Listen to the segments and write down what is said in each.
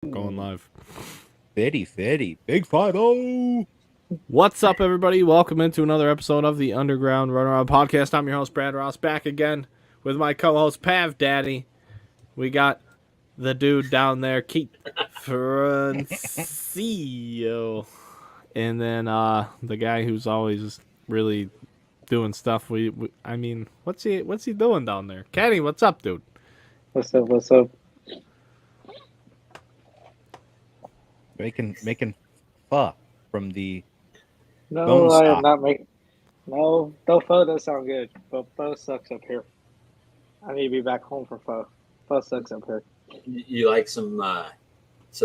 Going live. Fitty. Big 5-0. What's up, everybody? Welcome into another episode of the Underground Runaround podcast. I'm your host, Brad Ross, back again with my co-host, Pav Daddy. We got the dude down there, Keith Francio. And then the guy who's always really doing stuff. I mean, what's he doing down there? Kenny, what's up, dude? What's up? Making pho from the No, bone I stock. am not making. No, pho does sound good, but pho sucks up here. I need to be back home for pho. Pho sucks up here. You like some I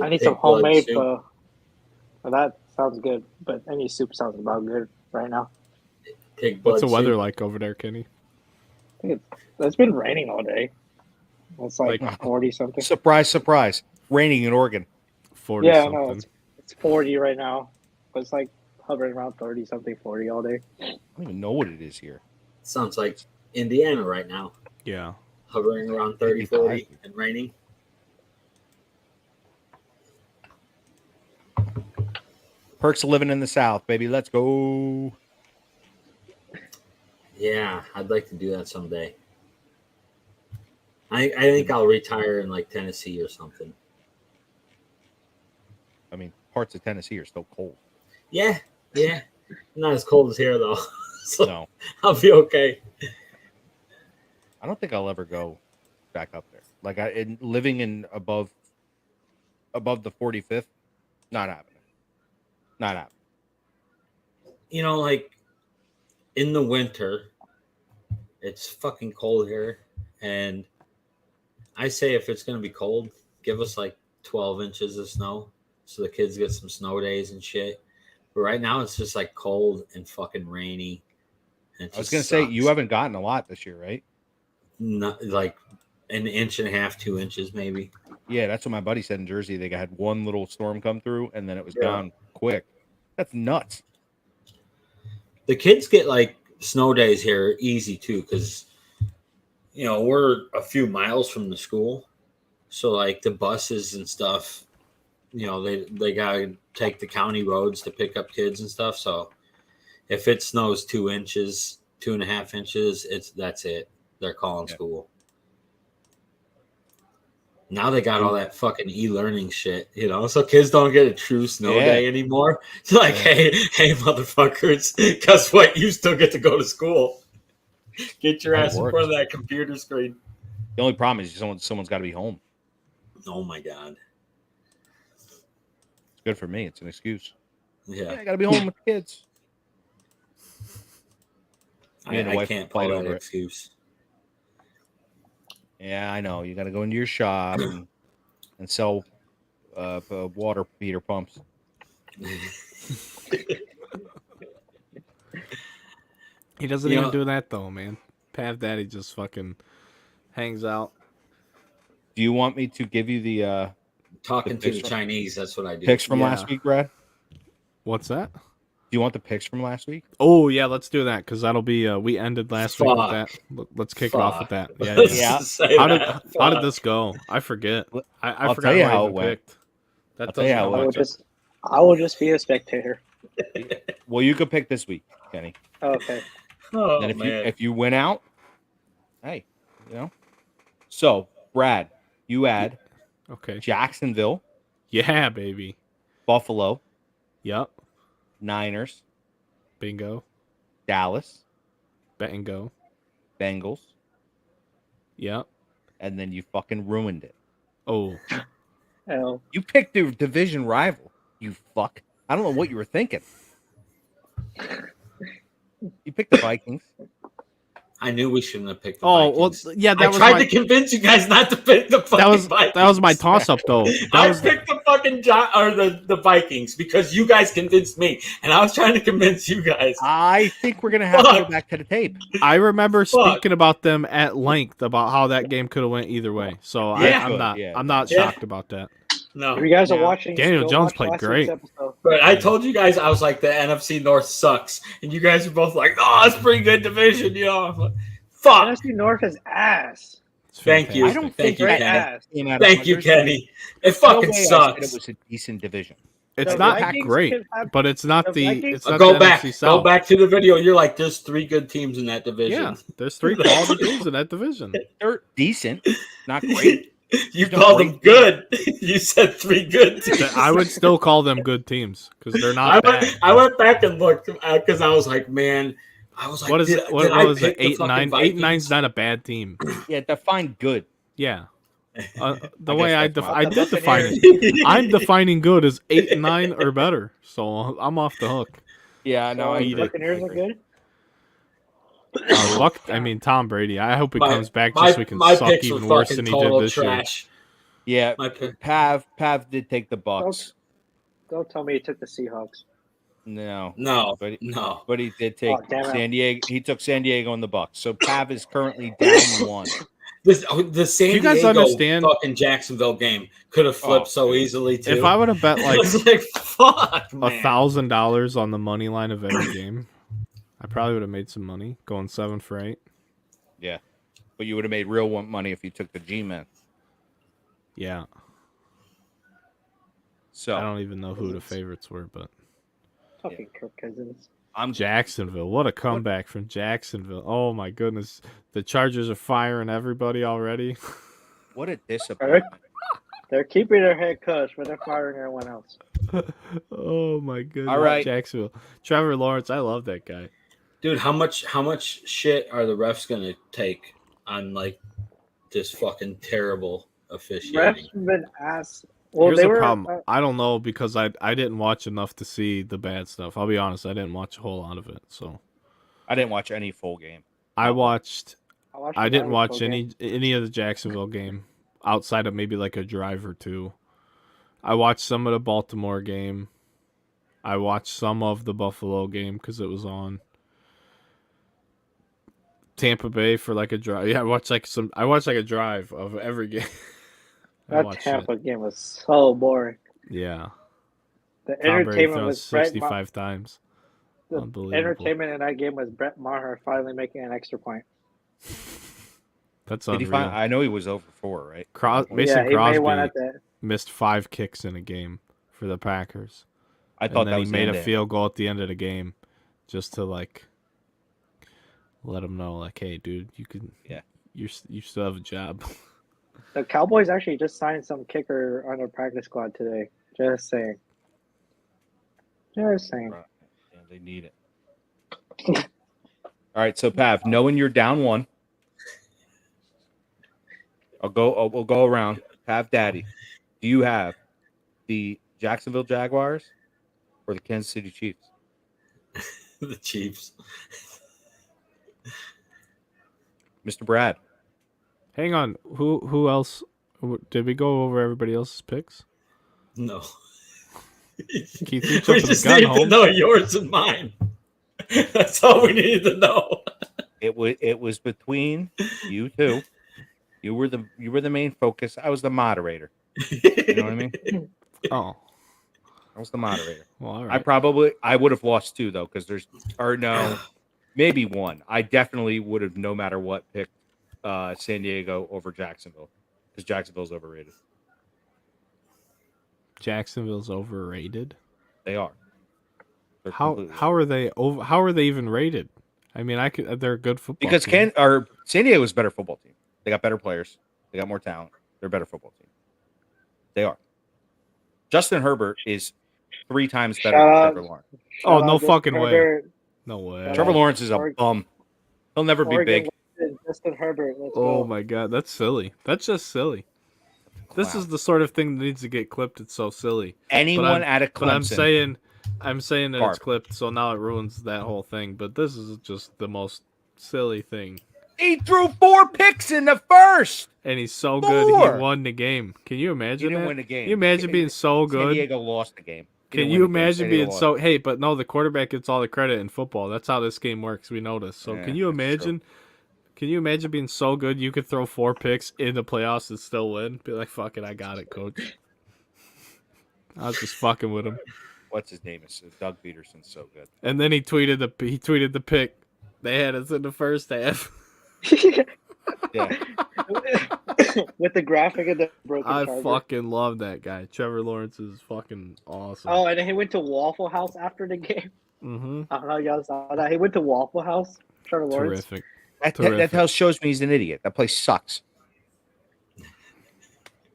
need pig some blood homemade soup? pho. Well, that sounds good, but any soup sounds about good right now. Pig blood What's the weather soup? like over there, Kenny? It's been raining all day. It's like Like- 40 something. Surprise. Raining in Oregon. 40 Yeah, something. no, it's 40 right now, but it's like hovering around 30 something, 40 all day. I don't even know what it is here. Sounds like Indiana right now, Yeah. hovering around 30, 40 and raining. Perks of living in the South, baby. Let's go. Yeah, I'd like to do that someday. I think I'll retire in like Tennessee or something. I mean, parts of Tennessee are still cold. Yeah. Not as cold as here though, so No, I'll be okay. I don't think I'll ever go back up there. Like living in above the 45th, not happening. Not happening. You know, like in the winter, it's fucking cold here, and I say if it's gonna be cold, give us like 12 inches of snow so the kids get some snow days and shit. But right now it's just like cold and fucking rainy. And it I was just gonna say sucks. you haven't gotten a lot this year, right? Not like an inch and a half, 2 inches maybe. Yeah, that's what my buddy said in Jersey. They had one little storm come through, and then it was Yeah. gone quick. That's nuts. The kids get like snow days here easy too, because you know we're a few miles from the school, so like the buses and stuff, you know they gotta take the county roads to pick up kids and stuff. So if it snows 2 inches, 2.5 inches, that's it. They're calling school. Now they got all that fucking e-learning shit, you know, so kids don't get a true snow day anymore. It's like, hey, motherfuckers, guess what? You still get to go to school. Get your ass in front of that computer screen. The only problem is someone's got to be home. Oh my god. It's good for me. It's an excuse. Yeah, I got to be home with the kids. Me and the I wife can't fight call over that it. excuse. Yeah, I know. You got to go into your shop and sell water heater pumps. He doesn't You even know- do that though, man. Pav Daddy just fucking hangs out. Do you want me to give you the Talking to the picks- Chinese, that's what I do. picks from Yeah. last week, Brad? What's that? Do you want the picks from last week? Oh yeah, let's do that because that'll be. We ended last week with Fuck. that. Let's kick it off with that. Yeah. Let's Yeah. just say How did that. how did Fuck. this go? I forget. I I'll forgot tell you who I how even it went. picked. That I'll tell you doesn't how it help went. much. I will just be a spectator. Well, you could pick this week, Kenny. Okay. Oh, And man. if you win out, hey, you know. So, Brad, you add Okay. Jacksonville, Yeah, baby. Buffalo, Yep. Niners, Bingo. Dallas, Bingo. Bengals, Yep. and then you fucking ruined it. Oh. L. You picked the division rival, you fuck. I don't know what you were thinking. You picked the Vikings. I knew we shouldn't have picked the Oh well. Vikings. Yeah. That I was tried my. to convince you guys not to pick the fucking Vikings. That was my toss up though. I That was picked the fucking the Vikings because you guys convinced me, and I was trying to convince you guys. I think we're gonna have to go Fuck. back to the tape. I remember Fuck. speaking about them at length about how that game could have went either way. So Yeah. I'm not Yeah. shocked about that. No, If you guys are Yeah. watching, Daniel go Jones watch played last great. week's episode. but I told you guys I was like the NFC North sucks, and you guys were both like, "Oh, it's a pretty good division," you know. I'm like, fuck. NFC North is ass. It's Thank you. I fantastic. don't Thank think you, that Kenny. ass came out of Thank you, there's Kenny. It no fucking way I said sucks. it was a decent division. It's The not Vikings great, could have- but it's not the the Vikings- it's not Go the back. NFC South. Go back to the video. You're like, there's 3 good teams in that division. Yeah, there's 3 quality teams in that division. They're decent, not great. You No called great them good. You said 3 good teams. I would still call them good teams because they're not bad. I went back and looked because I was like, man, I was like, What is did, it? What did I was it? pick the 8 and 9. fucking 8 and 9's Vikings? not a bad team. Yeah, define good. Yeah. The I way guess I that's my- I did define Buccaneers. it. I'm defining good as 8 and 9 or better. So I'm off the hook. Yeah, no, I So eat agree. it. Buccaneers I are agree. good. I mean Tom Brady. I hope he My- comes back just so he can my suck picks were even worse fucking than he did total this year. trash. Yeah, My pick. Pav did take the Bucks. Don't tell me he took the Seahawks. No, No, but no. but he did take Oh, damn it. San Diego. He took San Diego and the Bucks. So Pav is currently down 1. The San Do you guys Diego understand- fucking Jacksonville game could have flipped Oh, so dude. easily too. If I would have bet I like was like, fuck, man. $1,000 on the money line of every game, I probably would have made some money going 7 for 8. Yeah, but you would have made real money if you took the G-men. Yeah. So I don't even know who the favorites were, but Fucking Kirk Cousins. I'm Jacksonville. What a comeback from Jacksonville. Oh my goodness. The Chargers are firing everybody already. What a disappointment. They're keeping their head coach, but they're firing everyone else. Oh my goodness. All right. Jacksonville. Trevor Lawrence, I love that guy. Dude, how much shit are the refs gonna take on like this fucking terrible officiating? Refs been asked. Well, Here's they the were. problem. I don't know because I didn't watch enough to see the bad stuff. I'll be honest, I didn't watch a whole lot of it. So I didn't watch any full game. I watched watched I the didn't Lions watch full game. any of the Jacksonville game outside of maybe like a drive or two. I watched some of the Baltimore game. I watched some of the Buffalo game because it was on. Tampa Bay for like a drive. Yeah, I watched like a drive of every game. I That watched Tampa game was so boring. it. Yeah. The Tom Brady entertainment throws was Brett. 65 times. The Unbelievable. entertainment in that game was Brett Maher finally making an extra point. That's Did he unreal. find? I know he was over 4, right? Mason Yeah, he made one Crosby at the. missed 5 kicks in a game for the Packers. I And thought then that he was made a the end. field goal at the end of the game just to like let him know like, hey dude, you can you still have a job. The Cowboys actually just signed some kicker on their practice squad today. Just saying. Just saying. Right. Yeah, they need it. All right, so Pav, knowing you're down 1, we'll go around. Pav Daddy, do you have the Jacksonville Jaguars or the Kansas City Chiefs? The Chiefs. Mr. Brad. Hang on, who else did we go over everybody else's picks? No. Keith, you We jumping just the gun, need to Holmes? know yours and mine. That's all we needed to know. It was between you two. You were the main focus. I was the moderator. You know what I mean? Oh, I was the moderator. well, all right. I would have lost 2 though, because maybe 1. I definitely would have, no matter what, picked San Diego over Jacksonville, because Jacksonville's overrated. Jacksonville's overrated. They are. They're How completely are they over? How are they even rated? I mean, they're a good football. because team. San Diego's a better football team. They got better players. They got more talent. They're a better football team. They are. Justin Herbert is 3 times better Shout than out. Trevor Lawrence. Oh, Shout no out to fucking way. Herbert. No way. Yeah. Trevor Lawrence is a Oregon- bum. He'll never be Oregon big. Washington, Justin Herbert. Let's Oh go. my god, that's silly. That's just silly. This Clown. is the sort of thing that needs to get clipped. It's so silly. Anyone out of Clemson. But I'm saying that it's clipped, so now it ruins that whole thing. But this is just the most silly thing. He threw 4 picks in the first. And he's so good, 4. he won the game. Can you imagine He didn't that? win the game. Can you imagine being so San good? Diego lost the game. He Can didn't you win the game. imagine San Diego being lost. so? Hey, but no, the quarterback gets all the credit in football. That's how this game works. We know this. So Yeah, can you that's imagine? Can you imagine being so good you could throw 4 picks in the playoffs and still win? Be like, fuck it, I got it, coach. I was just fucking with him. What's his name? Is Doug Peterson's so good. And then he tweeted the pick. They had us in the first half. Yeah. with the graphic of the broken I charger. fucking love that guy. Trevor Lawrence is fucking awesome. Oh, and then he went to Waffle House after the game. Mm-hmm. I don't know if y'all saw that. He went to Waffle House. Trevor Lawrence. Terrific. That house shows me he's an idiot. That place sucks.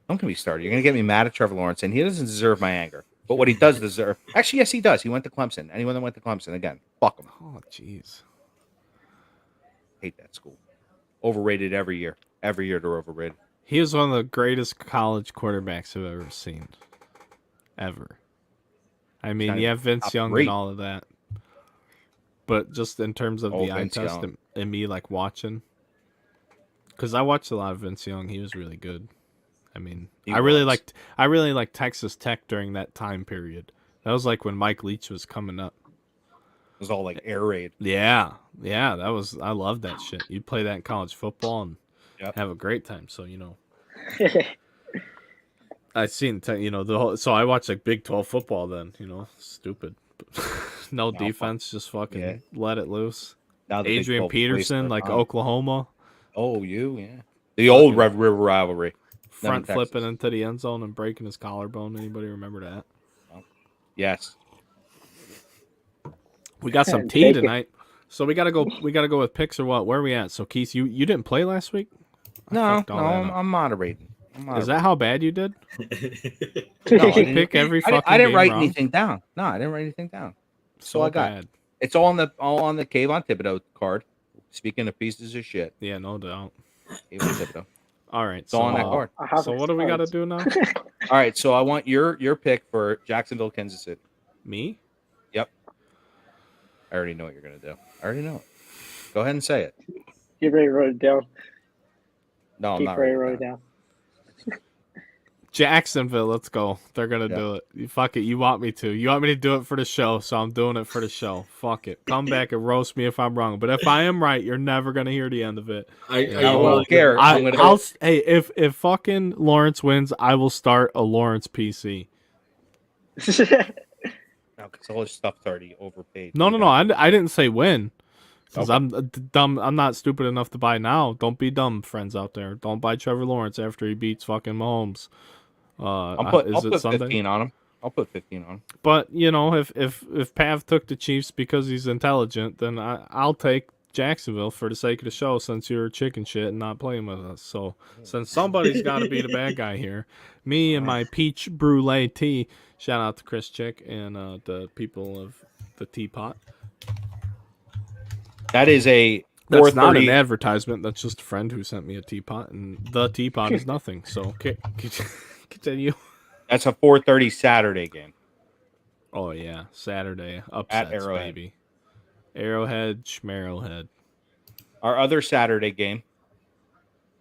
Don't get me started. You're gonna get me mad at Trevor Lawrence, and he doesn't deserve my anger. But what he does deserve, actually, yes, he does. He went to Clemson. Anyone that went to Clemson, again, fuck him. Oh, jeez. Hate that school. Overrated every year. Every year they're overrated. He is one of the greatest college quarterbacks I've ever seen. Ever. I mean, Kind yeah, of Vince top Young three. and all of that. But just in terms of the eye Vince test Young. and me, like, watching. Because I watched a lot of Vince Young. He was really good. I mean, He I really was. liked Texas Tech during that time period. That was like when Mike Leach was coming up. It was all like air raid. Yeah, I loved that shit. You'd play that in college football and Yep. have a great time. So, I seen, so I watched like Big 12 football then, stupid. No defense, just fucking let it loose. Now the Big Adrian 12 Peterson, wasted like their time. Oklahoma, Yeah. The old Red River rivalry. front Texas. flipping into the end zone and breaking his collarbone. Anybody remember that? Yes. We got some tea tonight. So we gotta go with picks or what? Where are we at? So Keith, you didn't play last week? No, I'm moderating. Is that how bad you did? No, Did you pick every fucking I didn't game write wrong? anything down. No, I didn't write anything down. So I got. bad. It's all on the Cave on Thibodeau card. Speaking of pieces of shit, Yeah, no doubt. Cave on Thibodeau. All right. It's all on that card. So what do we got to do now? All right, so I want your pick for Jacksonville, Kansas City. Me? Yep. I already know what you're gonna do. I already know it. Go ahead and say it. You ready to write it down? No, I'm Keep not ready ready. to write it down. Jacksonville, let's go. They're gonna do it. Fuck it. You want me to. You want me to do it for the show, so I'm doing it for the show. Fuck it. Come back and roast me if I'm wrong. But if I am right, you're never gonna hear the end of it. I won't care. Hey, if fucking Lawrence wins, I will start a Lawrence PC. No, because all this stuff's already overpaid. No. I didn't say win. Because I'm dumb. I'm not stupid enough to buy now. Don't be dumb, friends out there. Don't buy Trevor Lawrence after he beats fucking Mahomes. I'll put Sunday? 15 on him. I'll put 15 on him. But if Pav took the Chiefs because he's intelligent, then I'll take Jacksonville for the sake of the show, since you're chicken shit and not playing with us. So since somebody's got to be the bad guy here, me and my peach brulee tea. Shout out to Chris Chick and the people of the Teapot. That is a. That's not an advertisement. That's just a friend who sent me a teapot, and the teapot is nothing. So continue. That's a 4:30 Saturday game. Oh yeah, Saturday upsets, At Arrowhead. baby. Arrowhead, Schmarrowhead. Our other Saturday game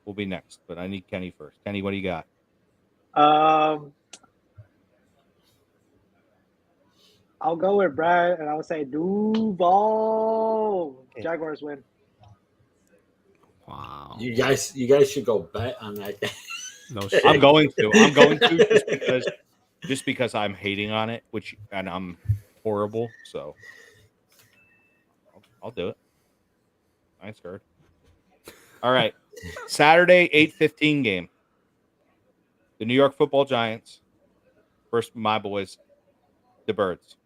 will be next, but I need Kenny first. Kenny, what do you got? I'll go with Brad, and I'll say Duval. Jaguars win. Wow. You guys should go bet on that game. No shit. I'm going to just because I'm hating on it, and I'm horrible. So I'll do it. I ain't scared. All right, Saturday 8:15 game. The New York Football Giants versus my boys, the Birds.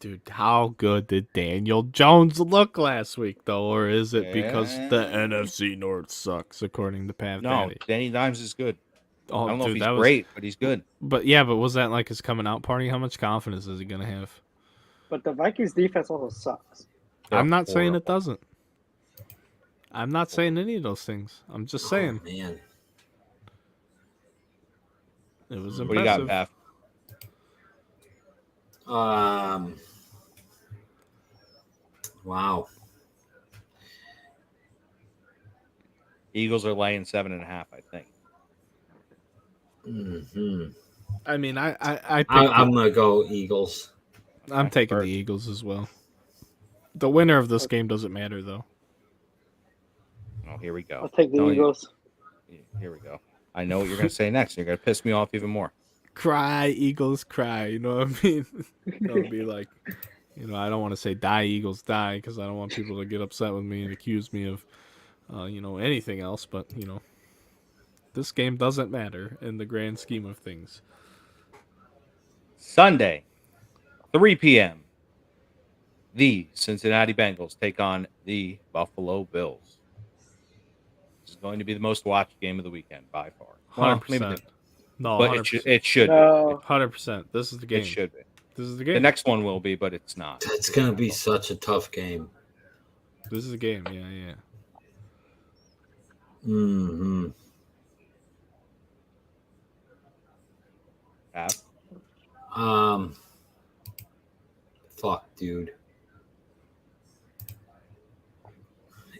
Dude, how good did Daniel Jones look last week, though? Or is it because the NFC North sucks, according to Pav? No, Daddy? Danny Dimes is good. Oh, I don't know dude, if he's great, but he's good. But was that like his coming out party? How much confidence is he going to have? But the Vikings defense also sucks. I'm not saying it horrible. doesn't. I'm not saying any of those things. I'm just saying. Oh, man. It was What do you got, impressive. Pav? Wow. Eagles are laying 7.5, I think. Mm-hmm. I mean, I'm gonna go Eagles. I'm taking the Eagles as well. The winner of this game doesn't matter, though. Oh, here we go. I'll take the Eagles. Here we go. I know what you're going to say next. You're going to piss me off even more. Cry, Eagles, cry. You know what I mean? It'll be like, I don't want to say die, Eagles, die, because I don't want people to get upset with me and accuse me of, anything else. But, this game doesn't matter in the grand scheme of things. Sunday, 3 p.m. The Cincinnati Bengals take on the Buffalo Bills. This is going to be the most watched game of the weekend by far. Well, maybe 100%. not. No, But 100%. it should No. 100%. This is the be. game. It should be. This is the The game. next one will be, but it's not. That's gonna be such a tough game. This is the game. Yeah. Mm-hmm. Pass. Fuck, dude.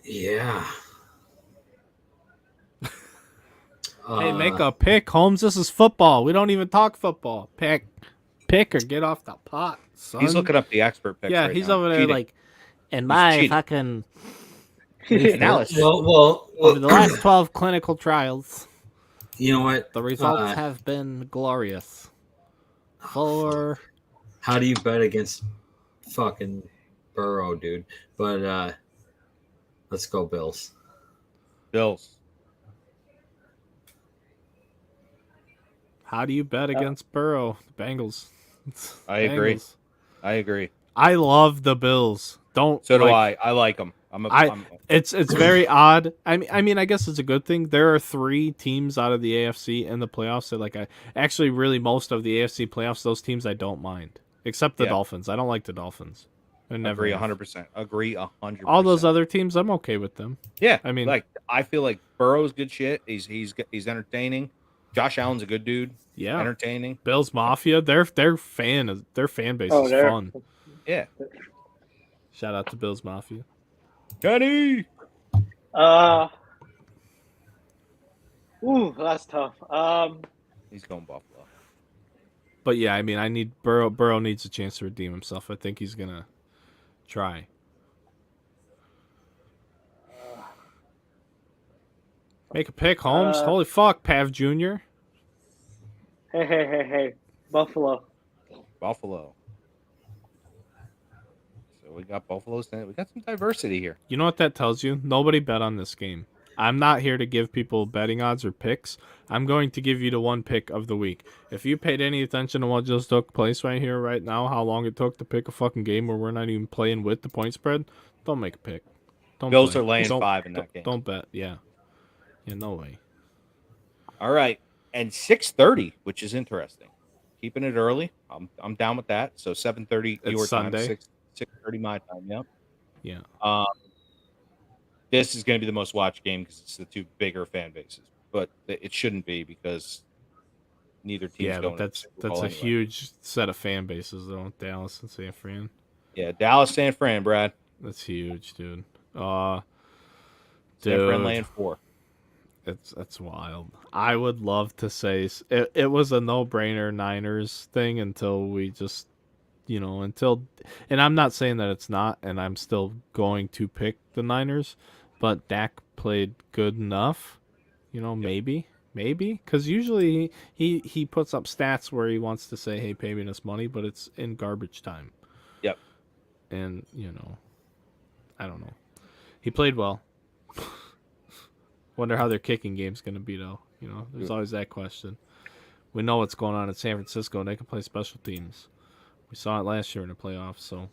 Yeah. Hey, make a pick, Holmes. This is football. We don't even talk football. Pick or get off the pot, son. He's looking up the expert picks. Yeah, right he's now. over there Cheating. like, in my cheating. fucking Analysis. Well, over the last 12 clinical trials, you know what? the results have been glorious. For How do you bet against fucking Burrow, dude? But let's go Bills. Bills. how do you bet against Burrow? The Bengals. I agree. Bengals. I agree. I love the Bills. Don't So do like, I. I like them. It's very odd. I mean, I guess it's a good thing. There are 3 teams out of the AFC in the playoffs that actually really most of the AFC playoffs. Those teams I don't mind, except the Dolphins. I don't like the Dolphins. I never agree have. 100%. Agree 100%. All those other teams, I'm okay with them. Yeah, I mean, like I feel like Burrow's good shit. He's entertaining. Josh Allen's a good dude. Yeah, Entertaining. Bills Mafia. Their fan base is they're fun. Yeah. Shout out to Bills Mafia. Kenny. That's tough. He's going Buffalo. But yeah, I mean, I need Burrow. Burrow needs a chance to redeem himself. I think he's gonna try. Make a pick, Holmes. Holy fuck, Pav Jr. Hey. Buffalo. Buffalo. So we got Buffalo. We got some diversity here. You know what that tells you? Nobody bet on this game. I'm not here to give people betting odds or picks. I'm going to give you the one pick of the week. If you paid any attention to what just took place right here, right now, how long it took to pick a fucking game where we're not even playing with the point spread, don't make a pick. Don't Bills play. are laying Don't- 5 in that game. Don't bet. Yeah, no way. All right, and 6:30, which is interesting. Keeping it early. I'm down with that. So 7:30 It's your Sunday. time, 6:30 my time. Yep. Yeah. This is going to be the most watched game because it's the 2 bigger fan bases, but it shouldn't be because neither team's Yeah, going. but to the that's Super Bowl a anyway. huge set of fan bases, though. Dallas and San Fran. Yeah, Dallas, San Fran, Brad. That's huge, dude. San Fran laying 4. That's wild. I would love to say it was a no-brainer Niners thing until we just, and I'm not saying that it's not, and I'm still going to pick the Niners, but Dak played good enough, maybe, because usually he puts up stats where he wants to say, hey, pay me this money, but it's in garbage time. Yep. And, I don't know. He played well. Wonder how their kicking game's going to be, though. There's always that question. We know what's going on in San Francisco, and they can play special teams. We saw it last year in the playoffs, so.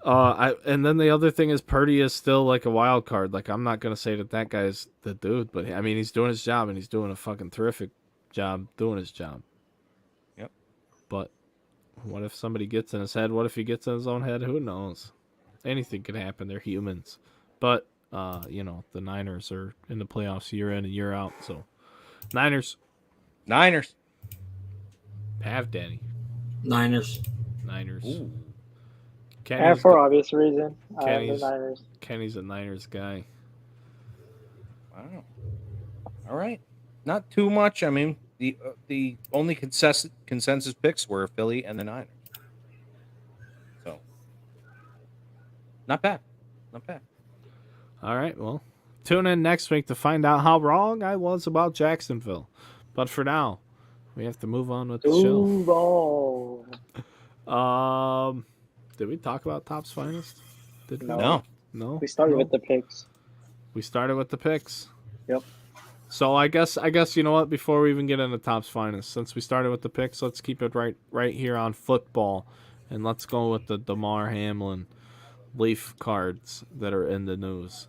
And then the other thing is Purdy is still like a wild card. Like, I'm not going to say that guy's the dude, but I mean, he's doing his job, and he's doing a fucking terrific job doing his job. Yep. But what if somebody gets in his head? What if he gets in his own head? Who knows? Anything can happen. They're humans. But the Niners are in the playoffs year in and year out. So, Niners. Pav Danny. Niners. Ooh. And for obvious reason, the Kenny's- Niners. Kenny's a Niners guy. Wow. All right. Not too much. I mean, the only consensus picks were Philly and the Niners. So, not bad. Not bad. All right, well, tune in next week to find out how wrong I was about Jacksonville. But for now, we have to move on with the show. Did we talk about Top's Finest? Did we? No. No? We started No? with the picks. We started with the picks. Yep. So I guess you know what? Before we even get into Top's Finest, since we started with the picks, let's keep it right here on football, and let's go with the Damar Hamlin Leaf cards that are in the news.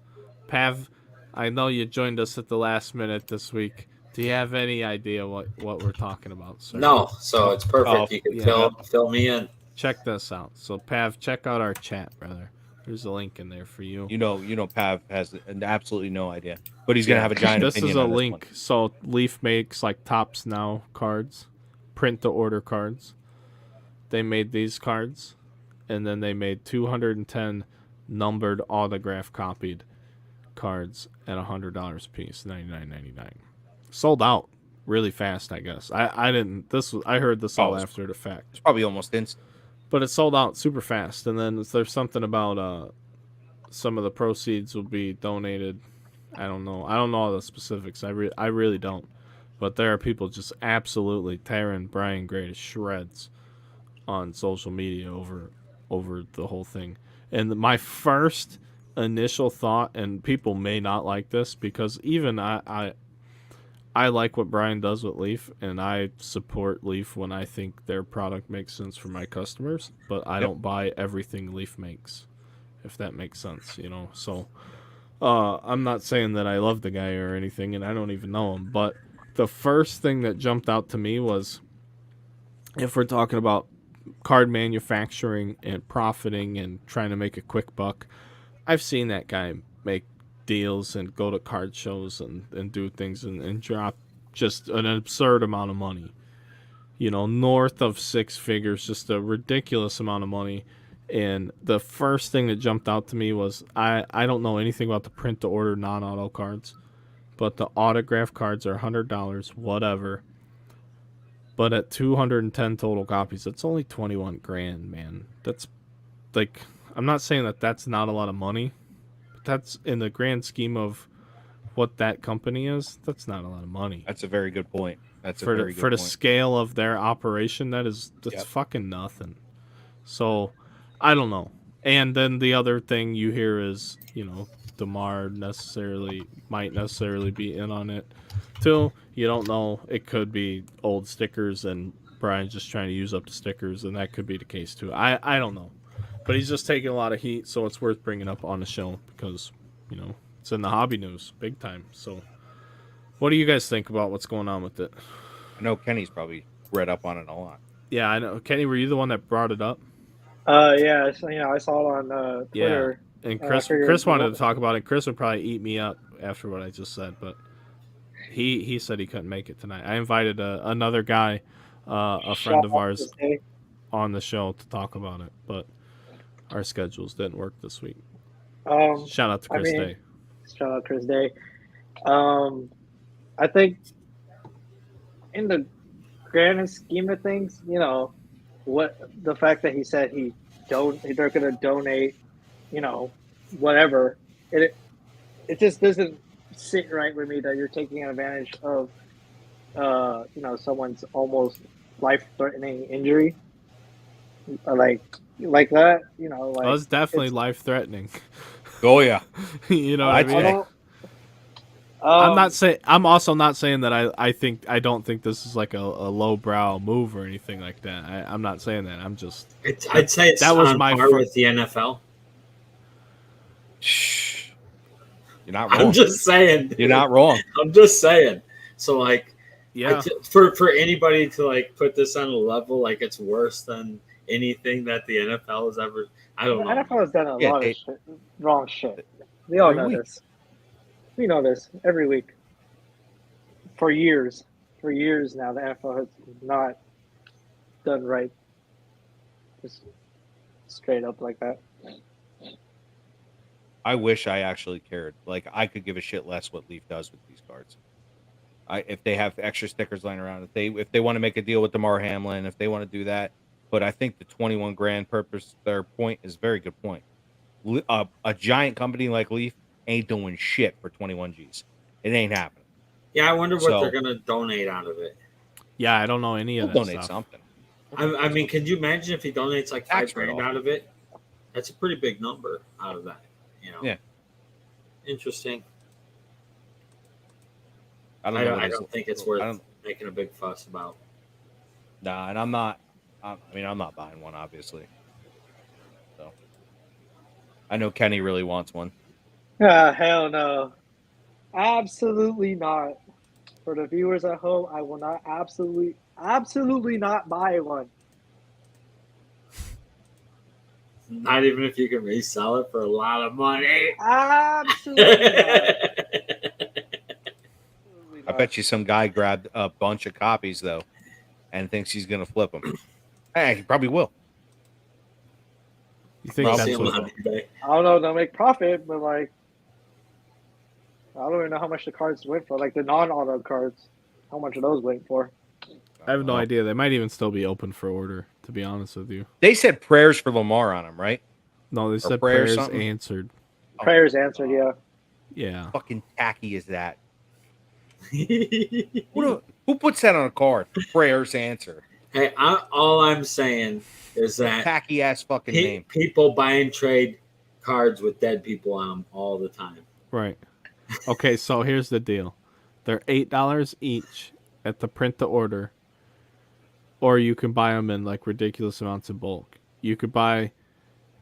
Pav, I know you joined us at the last minute this week. Do you have any idea what we're talking about, sir? No, so it's perfect. You can yeah. fill me in. Check this out. So Pav, check out our chat, brother. There's a link in there for you. You know, Pav has absolutely no idea, but he's gonna have a giant This opinion. Is a on link. This So Leaf makes like Tops Now cards, print to order cards. They made these cards, and then they made 210 numbered autograph copied cards at $100 a piece, $99.99. Sold out really fast, I guess. I didn't. I heard this all after the fact. It's probably almost instant. But it sold out super fast, and then there's something about some of the proceeds will be donated. I don't know all the specifics. I really don't. But there are people just absolutely tearing Brian Gray to shreds on social media over the whole thing. And my first initial thought, and people may not like this because even I like what Brian does with Leaf, and I support Leaf when I think their product makes sense for my customers, but I don't buy everything Leaf makes, if that makes sense, you know? So I'm not saying that I love the guy or anything, and I don't even know him, but the first thing that jumped out to me was, if we're talking about card manufacturing and profiting and trying to make a quick buck, I've seen that guy make deals and go to card shows and do things and drop just an absurd amount of money, you know, north of six figures, just a ridiculous amount of money. And the first thing that jumped out to me was, I don't know anything about the print to order non-auto cards, but the autograph cards are $100, whatever. But at 210 total copies, it's only 21 grand, man. That's like, I'm not saying that that's not a lot of money. That's in the grand scheme of what that company is. That's not a lot of money. That's a very good point. That's for a very the, good for the point. scale of their operation. That's fucking nothing. So I don't know. And then the other thing you hear is, you know, Damar might necessarily be in on it too. You don't know. It could be old stickers and Brian's just trying to use up the stickers, and that could be the case too. I don't know. But he's just taking a lot of heat, so it's worth bringing up on the show because, you know, it's in the hobby news big time. So what do you guys think about what's going on with it? I know Kenny's probably read up on it a lot. Yeah, I know. Kenny, were you the one that brought it up? Yeah, so, I saw it on Twitter. Yeah. And Chris wanted to talk about it. Chris would probably eat me up after what I just said, but he said he couldn't make it tonight. I invited another guy, a friend of ours, on the show to talk about it, but our schedules didn't work this week. Shout out to Chris Day. Shout out Chris Day. I think in the grand scheme of things, you know, what the fact that he said they're going to donate, you know, whatever, it just doesn't sit right with me that you're taking advantage of, you know, someone's almost life-threatening injury, like that, you know. Like, it's definitely life-threatening. Oh yeah, you know what I mean. I'm also not saying that I don't think this is like a lowbrow move or anything like that. I'm not saying that. I'm just. I'd say it's that was my par with the NFL. Shh. You're not wrong. I'm just saying. You're not wrong. I'm just saying. So like, yeah, for anybody to like put this on a level like it's worse than anything that the NFL has ever. I don't know. The NFL has done a lot of wrong shit. We all know this. We know this every week. For years now, the NFL has not done right. Just straight up like that. I wish I actually cared. Like, I could give a shit less what Leaf does with these cards. If they have extra stickers lying around, if they want to make a deal with Damar Hamlin, if they want to do that. But I think the 21 grand purpose, their point is a very good point. A giant company like Leaf ain't doing shit for 21 G's. It ain't happening. Yeah, I wonder what they're gonna donate out of it. Yeah, I don't know any of that donate stuff. Something. I mean, can you imagine if he donates like $5 grand out of it? That's a pretty big number out of that. You know. Yeah. Interesting. I don't I know. don't, I don't think it's worth making a big fuss about. Nah, and I'm not. I'm not buying one, obviously. So I know Kenny really wants one. Hell no. Absolutely not. For the viewers at home, I will not absolutely not buy one. Not even if you can resell it for a lot of money. Absolutely not. Absolutely I not. bet you some guy grabbed a bunch of copies though, and thinks he's gonna flip them. Hey, he probably will. You think Probably that's See 'em what? on eBay. I don't know, they'll make profit, but like, I don't even know how much the cards went for. Like the non-auto cards, how much are those went for? I have no idea. They might even still be open for order. To be honest with you. They said prayers for Lamar on them, right? No, they said prayer or prayers something? answered. Prayers answered, yeah. Yeah. Fucking tacky is that? Who puts that on a card? Prayers answered. Hey, all I'm saying is that Tacky ass fucking name. people buy and trade cards with dead people on them all the time. Right. Okay, so here's the deal. They're $8 each at the print to order, or you can buy them in like ridiculous amounts in bulk. You could buy,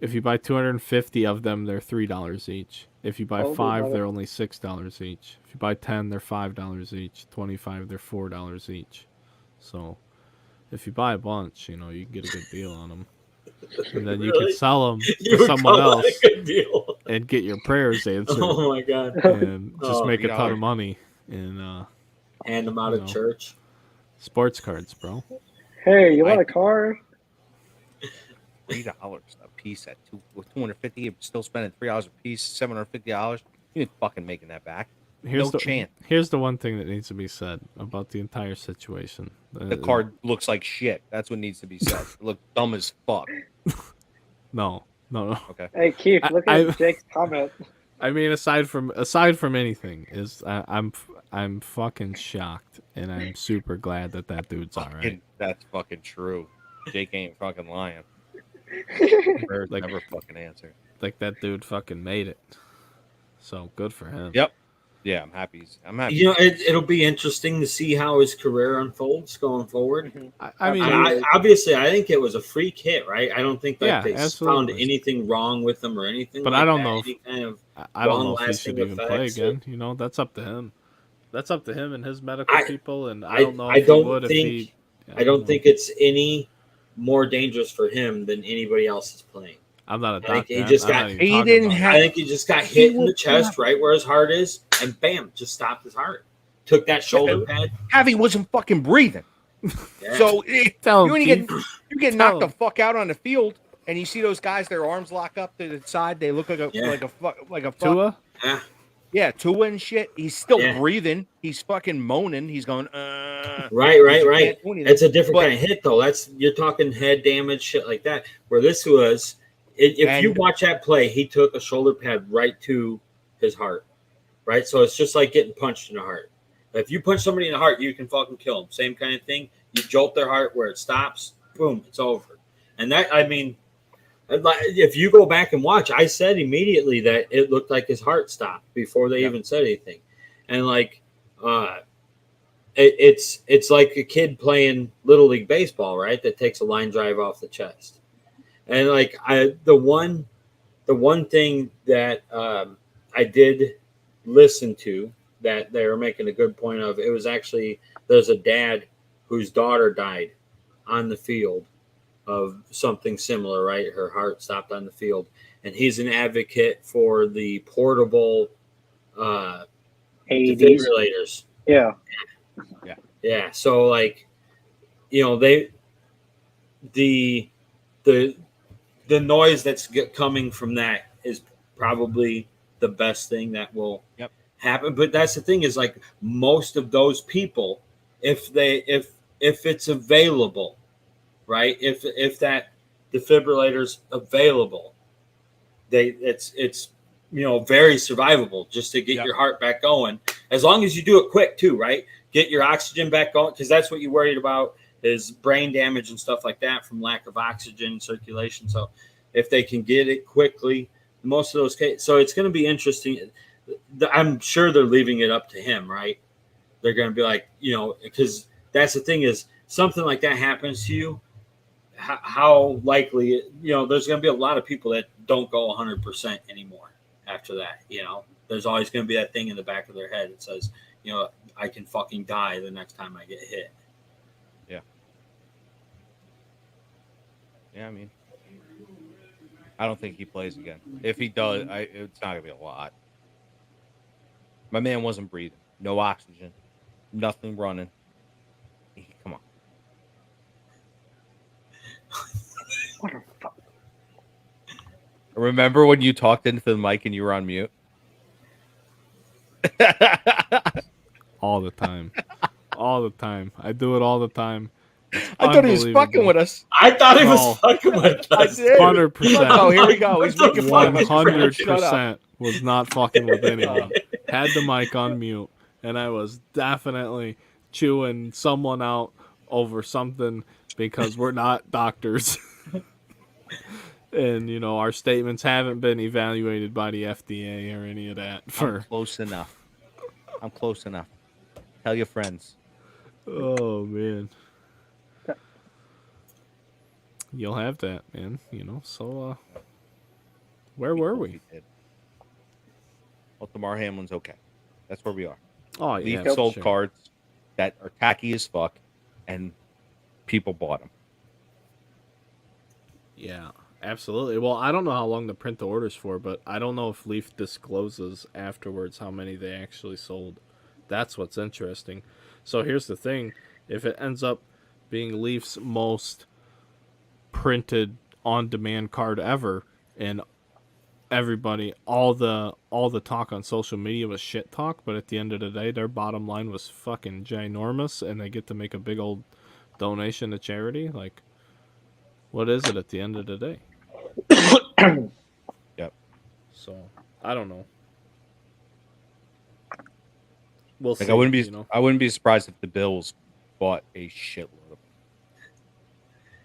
if you buy 250 of them, they're $3 each. If you buy Oh, 5, brother. they're only $6 each. If you buy 10, they're $5 each. 25, they're $4 each. So, if you buy a bunch, you can get a good deal on them, and then you Really? can sell them You to would someone call that else a good deal. and get your prayers answered. Oh my god! And just Oh, make a ton $3. of money in Hand them out of church. sports cards, bro. Hey, you want a card? $3 a piece at 250. You're still spending $3 a piece, $750. You ain't fucking making that back. No chance. Here's the one thing that needs to be said about the entire situation. The card looks like shit. That's what needs to be said. It looks dumb as fuck. No. Okay. Hey, Keith, look at Jake's comment. I mean, aside from anything, is I'm fucking shocked, and I'm super glad that dude's all right. That's fucking true. Jake ain't fucking lying. Prayers Like- never fucking answer. Like that dude fucking made it. So good for him. Yep. Yeah, I'm happy. It'll be interesting to see how his career unfolds going forward. I mean, Obviously, I think it was a freak hit, right? I don't think they absolutely. found anything wrong with him or anything. But like I don't that. know. Any kind of I don't know if he should long-lasting even play effects again. That's up to him. That's up to him and his medical people. And I don't know. I don't think it's any more dangerous for him than anybody else is playing. I'm not a doctor. I think he just got hit in the chest, right where his heart is, and bam, just stopped his heart. Took that shoulder pad. Javi wasn't fucking breathing. Yeah. So you get knocked the fuck out on the field, and you see those guys, their arms lock up to the side. They look like a Tua. Yeah, Tua and shit. He's still breathing. He's fucking moaning. He's going, Right. It's a different kind of hit, though. You're talking head damage, shit like that. Where this was, if you watch that play, he took a shoulder pad right to his heart, right? So it's just like getting punched in the heart. If you punch somebody in the heart, you can fucking kill them. Same kind of thing. You jolt their heart where it stops, boom, it's over. And that, I mean, if you go back and watch, I said immediately that it looked like his heart stopped before they even said anything. And like, it's like a kid playing Little League baseball, right? That takes a line drive off the chest. And like the one thing that I did listen to that they were making a good point of, it was actually, there's a dad whose daughter died on the field of something similar, right? Her heart stopped on the field, and he's an advocate for the portable defibrillators. Yeah. So like, the noise that's coming from that is probably the best thing that will happen. But that's the thing, is like, most of those people, if it's available, right? If that defibrillator's available, it's very survivable, just to get your heart back going. As long as you do it quick too, right? Get your oxygen back going, because that's what you're worried about, is brain damage and stuff like that from lack of oxygen circulation. So if they can get it quickly, most of those cases. So it's going to be interesting. I'm sure they're leaving it up to him, right? they're going to be like, because that's the thing is something like that happens to you. How likely, there's going to be a lot of people that don't go 100% anymore after that. There's always going to be that thing in the back of their head that says, I can fucking die the next time I get hit. Yeah. Yeah, I mean, I don't think he plays again. If he does, it's not going to be a lot. My man wasn't breathing. No oxygen. Nothing running. Come on. What the fuck? Remember when you talked into the mic and you were on mute? All the time. All the time. I do it all the time. I thought he was fucking with us. I thought he No. was fucking with I us. did. 100%. Oh, here we go. He's making fun of us. Shut up. 100% was not fucking with anyone. Had the mic on mute, and I was definitely chewing someone out over something because we're not doctors. And, our statements haven't been evaluated by the FDA or any of that. I'm close enough. Tell your friends. Oh, man. You'll have that, man. So, where were we? Well, Damar Hamlin's okay. That's where we are. Oh, yeah. Leaf sold cards that are tacky as fuck, and people bought them. Yeah, absolutely. Well, I don't know how long to print the orders for, but I don't know if Leaf discloses afterwards how many they actually sold. That's what's interesting. So here's the thing. If it ends up being Leaf's most printed on-demand card ever, and everybody, all the talk on social media was shit talk, but at the end of the day, their bottom line was fucking ginormous, and they get to make a big old donation to charity. Like, what is it at the end of the day? Yep. So I don't know. We'll see. I wouldn't be surprised if the Bills bought a shitload of them.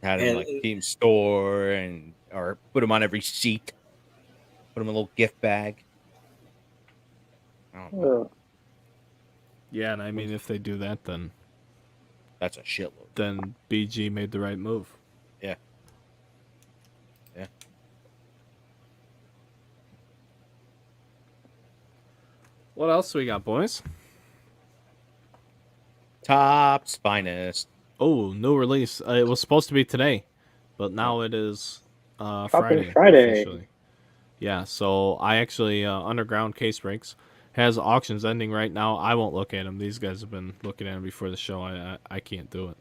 Had them like team store or put them on every seat. Put them in a little gift bag. I don't know. Yeah, and I mean, if they do that, then that's a shitload. Then BG made the right move. Yeah. Yeah. What else we got, boys? Topps finest. Oh, new release. It was supposed to be today, but now it is Friday. Officially. Yeah, so I actually, Underground Case Breaks has auctions ending right now. I won't look at them. These guys have been looking at them before the show. I can't do it.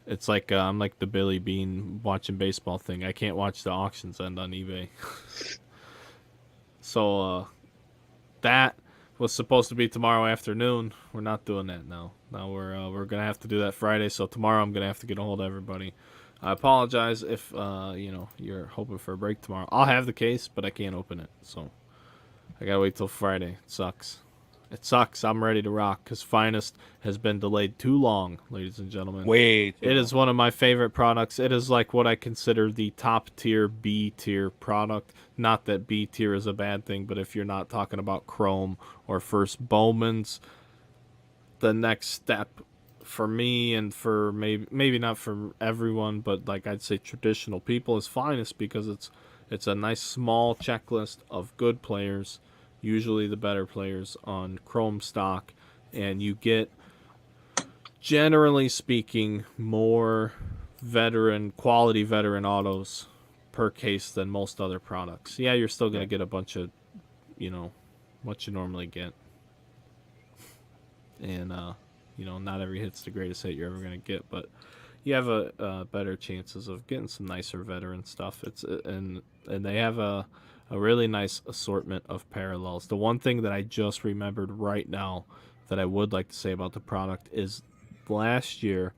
It's like I'm like the Billy Bean watching baseball thing. I can't watch the auctions end on eBay. So that was supposed to be tomorrow afternoon. We're not doing that now. Now we're gonna have to do that Friday. So tomorrow I'm gonna have to get a hold of everybody. I apologize if you're hoping for a break tomorrow. I'll have the case, but I can't open it. So I gotta wait till Friday. It sucks. It sucks. I'm ready to rock because Finest has been delayed too long, ladies and gentlemen. Wait. It is one of my favorite products. It is like what I consider the top tier B tier product. Not that B tier is a bad thing, but if you're not talking about Chrome or first Bowman's, the next step for me and for maybe not for everyone, but like I'd say traditional people is Finest because it's a nice small checklist of good players, usually the better players on Chrome stock, and you get, generally speaking, more quality veteran autos per case than most other products. Yeah, you're still going to get a bunch of, what you normally get. And, not every hit's the greatest hit you're ever going to get, but you have a better chances of getting some nicer veteran stuff. And they have a really nice assortment of parallels. The one thing that I just remembered right now that I would like to say about the product is last year,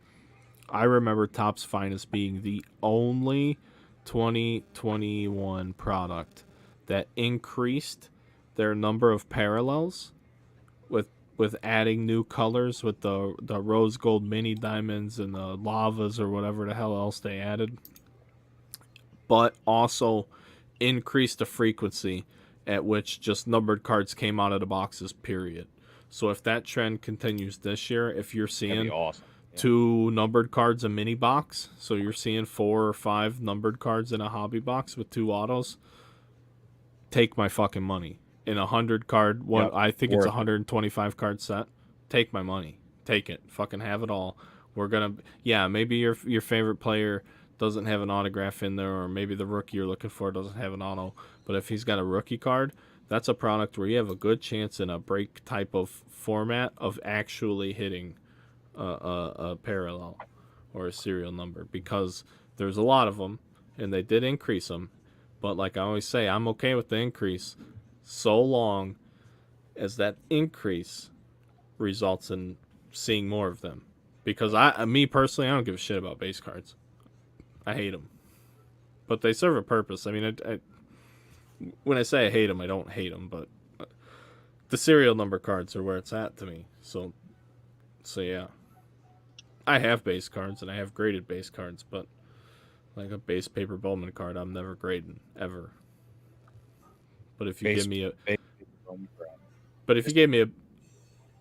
I remember Topps Finest being the only 2021 product that increased their number of parallels with adding new colors with the rose gold mini diamonds and the lavas or whatever the hell else they added, but also increased the frequency at which just numbered cards came out of the boxes, period. So if that trend continues this year, if you're That'd seeing be awesome. Yeah. 2 numbered cards a mini box, so you're seeing 4 or 5 numbered cards in a hobby box with 2 autos, take my fucking money. In a 100 card one, Yep, I think it's a worth it. 125 card set. Take my money. Take it. Fucking have it all. We're gonna, maybe your favorite player doesn't have an autograph in there, or maybe the rookie you're looking for doesn't have an auto. But if he's got a rookie card, that's a product where you have a good chance in a break type of format of actually hitting a parallel or a serial number, because there's a lot of them and they did increase them. But like I always say, I'm okay with the increase so long as that increase results in seeing more of them. Because me personally, I don't give a shit about base cards. I hate them, but they serve a purpose. I mean, when I say I hate them, I don't hate them, but the serial number cards are where it's at to me. So yeah, I have base cards and I have graded base cards, but like a base paper Bowman card, I'm never grading ever. But if you give me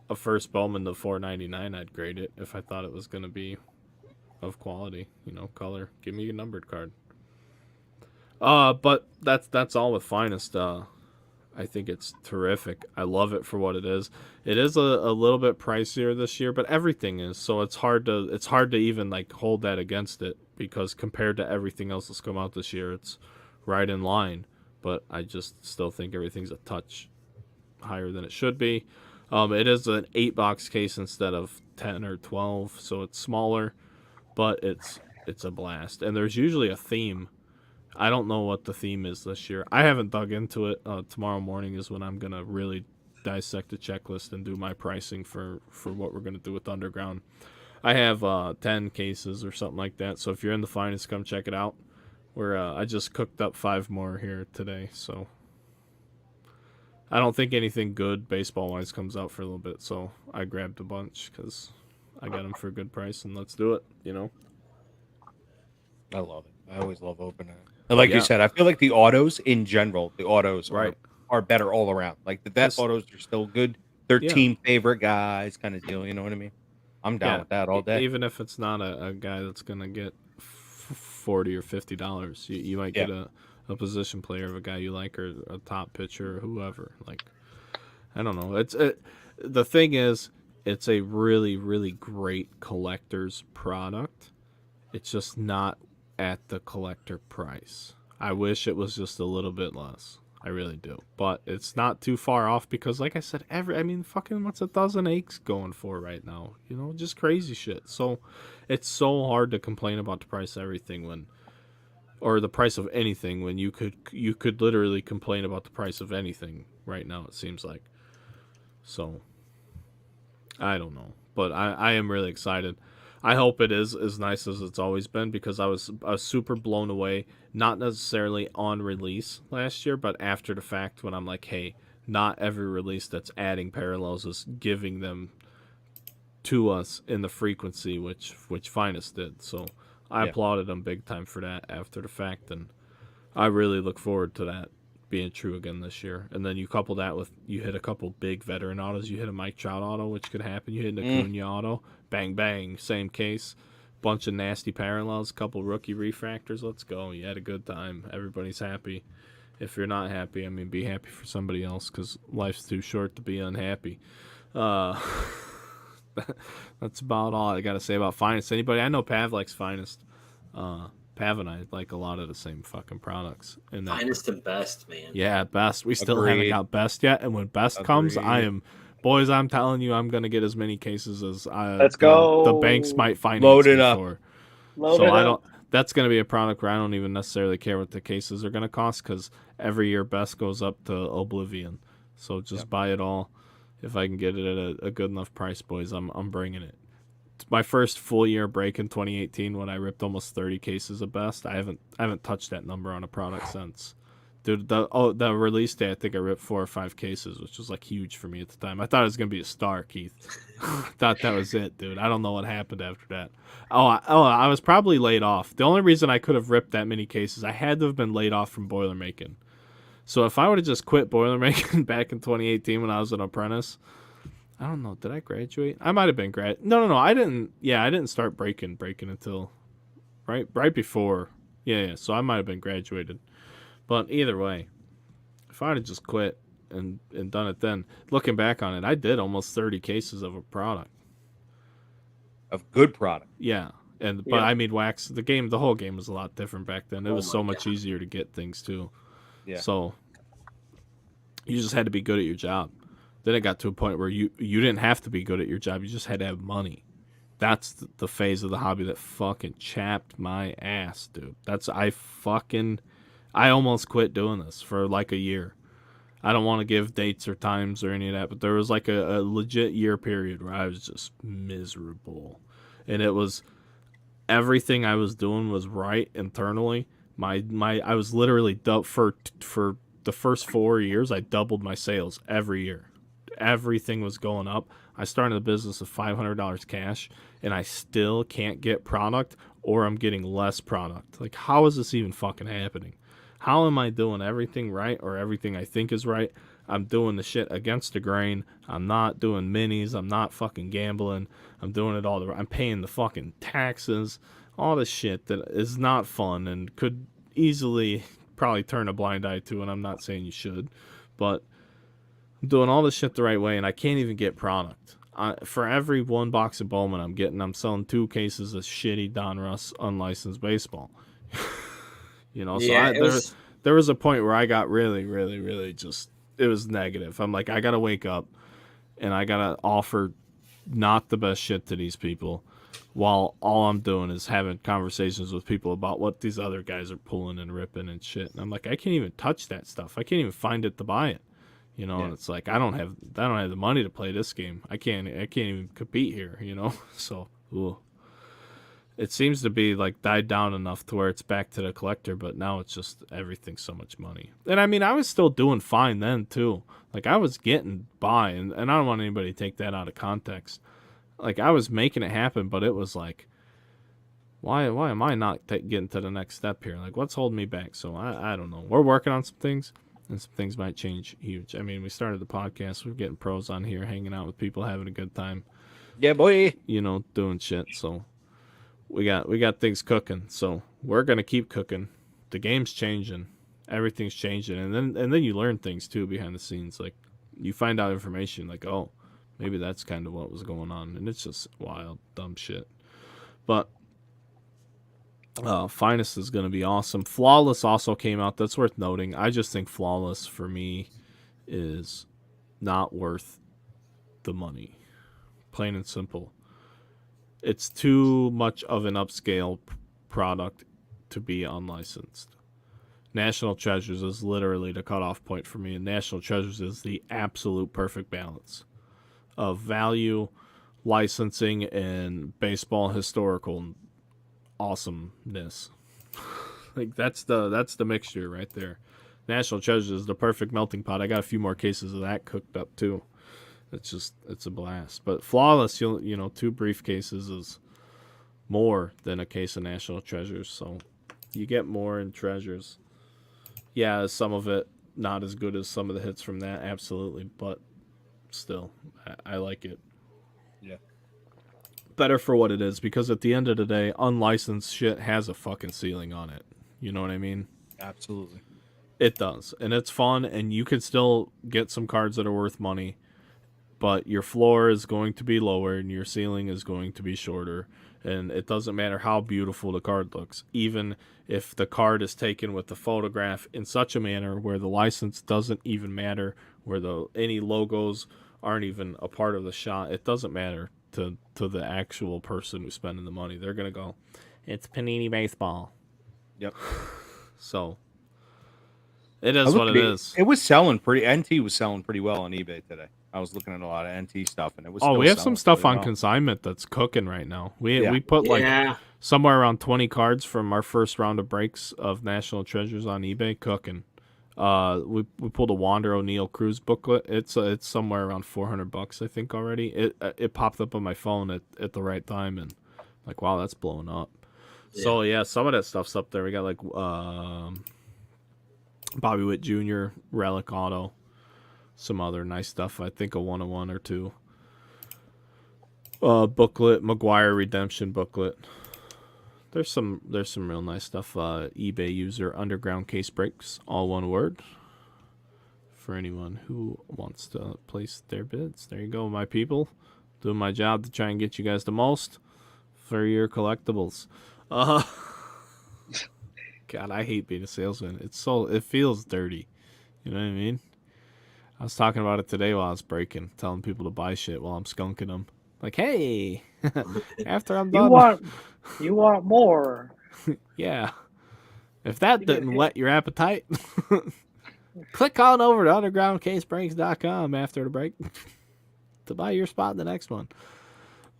a first Bowman to 499, I'd grade it if I thought it was going to be of quality, color. Give me a numbered card. But that's all with Finest. I think it's terrific. I love it for what it is. It is a little bit pricier this year, but everything is. So it's hard to even like hold that against it, because compared to everything else that's come out this year, it's right in line. But I just still think everything's a touch higher than it should be. It is an 8-box case instead of 10 or 12, so it's smaller, but it's a blast. And there's usually a theme. I don't know what the theme is this year. I haven't dug into it. Tomorrow morning is when I'm going to really dissect the checklist and do my pricing for what we're going to do with Underground. I have 10 cases or something like that, so if you're in the Finest, come check it out. I just cooked up 5 more here today, so I don't think anything good baseball-wise comes out for a little bit, so I grabbed a bunch because I got them for a good price, and let's do it, I love it. I always love opening it. And like you said, I feel like the autos in general, are better all around. Like the autos are still good. They're team favorite guys kind of deal, you know what I mean? I'm down with that all day. Even if it's not a guy that's going to get $40 or $50, you might get a position player of a guy you like, or a top pitcher, or whoever. Like, I don't know. The thing is, it's a really, really great collector's product. It's just not at the collector price. I wish it was just a little bit less. I really do. But it's not too far off, because like I said, fucking what's a dozen eggs going for right now? Just crazy shit. So it's so hard to complain about the price of everything or the price of anything, when you could literally complain about the price of anything right now, it seems like. So I don't know, but I am really excited. I hope it is as nice as it's always been, because I was super blown away, not necessarily on release last year, but after the fact, when I'm like, hey, not every release that's adding parallels is giving them to us in the frequency which Finest did. So I applauded them big time for that after the fact, and I really look forward to that being true again this year. And then you couple that with, you hit a couple big veteran autos. You hit a Mike Trout auto, which could happen. You hit an Acuna auto. Bang, bang. Same case. Bunch of nasty parallels. Couple rookie refractors. Let's go. You had a good time. Everybody's happy. If you're not happy, be happy for somebody else, because life's too short to be unhappy. That's about all I got to say about Finest. Anybody? I know Pav likes Finest. Pav and I like a lot of the same fucking products. And Finest and Best, man. Yeah, Best. We still haven't got Best yet. And when Best comes, I'm telling you, I'm going to get as many cases as Let's go. The banks might finance Load it me up. for. Load it up. That's going to be a product where I don't even necessarily care what the cases are going to cost, because every year Best goes up to oblivion. So just buy it all. If I can get it at a good enough price, boys, I'm bringing it. It's my first full year break in 2018, when I ripped almost 30 cases of Best. I haven't touched that number on a product since. Dude, the release day, I think I ripped 4 or 5 cases, which was like huge for me at the time. I thought it was gonna be a star, Keith. Thought that was it, dude. I don't know what happened after that. I was probably laid off. The only reason I could have ripped that many cases, I had to have been laid off from Boilermaking. So if I would have just quit Boilermaking back in 2018 when I was an apprentice, I don't know. Did I graduate? I might have been No. I didn't. Yeah, I didn't start breaking until right before. Yeah. So I might have been graduated. But either way, if I'd have just quit and done it then, looking back on it, I did almost 30 cases of a product. Of good product. Yeah. But Yeah. I mean, wax. The whole game was a lot different back then. It Oh was my so much God. easier to get things too. Yeah. So you just had to be good at your job. Then it got to a point where you didn't have to be good at your job. You just had to have money. That's the phase of the hobby that fucking chapped my ass, dude. I almost quit doing this for like a year. I don't want to give dates or times or any of that, but there was like a legit year period where I was just miserable. And it was everything I was doing was right internally. I was literally for the first 4 years I doubled my sales every year. Everything was going up. I started a business with $500 cash, and I still can't get product, or I'm getting less product. Like, how is this even fucking happening? How am I doing everything right, or everything I think is right? I'm doing the shit against the grain. I'm not doing minis. I'm not fucking gambling. I'm doing it all. I'm paying the fucking taxes. All this shit that is not fun and could easily probably turn a blind eye to, and I'm not saying you should, but I'm doing all this shit the right way, and I can't even get product. For every one box of Bowman I'm selling 2 cases of shitty Don Russ unlicensed baseball. Yeah, So there was a point where I got really, really, really just, it was negative. I'm like, I got to wake up, and I got to offer not the best shit to these people, while all I'm doing is having conversations with people about what these other guys are pulling and ripping and shit. And I'm like, I can't even touch that stuff. I can't even find it to buy it. And it's like I don't have the money to play this game. I can't even compete here, So it seems to be like died down enough to where it's back to the collector, but now it's just everything's so much money. And I mean, I was still doing fine then too. Like I was getting by, and I don't want anybody to take that out of context. Like I was making it happen, but it was like, why am I not getting to the next step here? Like what's holding me back? So I don't know. We're working on some things. And some things might change huge. I mean, we started the podcast. We're getting pros on here, hanging out with people, having a good time. Yeah, boy. Doing shit. So we got things cooking. So we're gonna keep cooking. The game's changing. Everything's changing, and then you learn things too behind the scenes. Like you find out information. Like oh, maybe that's kind of what was going on, and it's just wild, dumb shit. But Finest is going to be awesome. Flawless also came out. That's worth noting. I just think Flawless for me is not worth the money. Plain and simple. It's too much of an upscale product to be unlicensed. National Treasures is literally the cutoff point for me, and National Treasures is the absolute perfect balance of value, licensing, and baseball historical awesomeness. Like that's the mixture right there. National Treasures is the perfect melting pot. I got a few more cases of that cooked up too. It's a blast. But Flawless, 2 briefcases is more than a case of National Treasures, so you get more in Treasures. Yeah, some of it not as good as some of the hits from that, absolutely, but still, I like it. Yeah. Better for what it is, because at the end of the day, unlicensed shit has a fucking ceiling on it. You know what I mean? Absolutely. It does. And it's fun, and you can still get some cards that are worth money, but your floor is going to be lower and your ceiling is going to be shorter. And it doesn't matter how beautiful the card looks, even if the card is taken with the photograph in such a manner where the license doesn't even matter, where any logos aren't even a part of the shot. It doesn't matter to the actual person who's spending the money. They're going to go, it's Panini Baseball. Yep. So it is what it is. It was selling NT was selling pretty well on eBay today. I was looking at a lot of NT stuff, and it was. We have some stuff on well. Consignment that's cooking right now. We put somewhere around 20 cards from our first round of breaks of National Treasures on eBay cooking. We pulled a Wander O'Neill Cruz booklet. It's somewhere around $400, I think already. It popped up on my phone at the right time, and like, wow, that's blowing up. Yeah. So yeah, some of that stuff's up there. We got like Bobby Witt Jr. Relic Auto, some other nice stuff. I think a 101 or 2. booklet, McGuire redemption booklet. There's some real nice stuff. eBay user underground case breaks, all one word. For anyone who wants to place their bids, there you go, my people. Doing my job to try and get you guys the most for your collectibles. God, I hate being a salesman. It feels dirty. You know what I mean? I was talking about it today while I was breaking, telling people to buy shit while I'm skunking them. Like, hey, after I'm done, you want more? Yeah. If that didn't whet your appetite, click on over to undergroundcasebreaks.com after the break to buy your spot in the next one.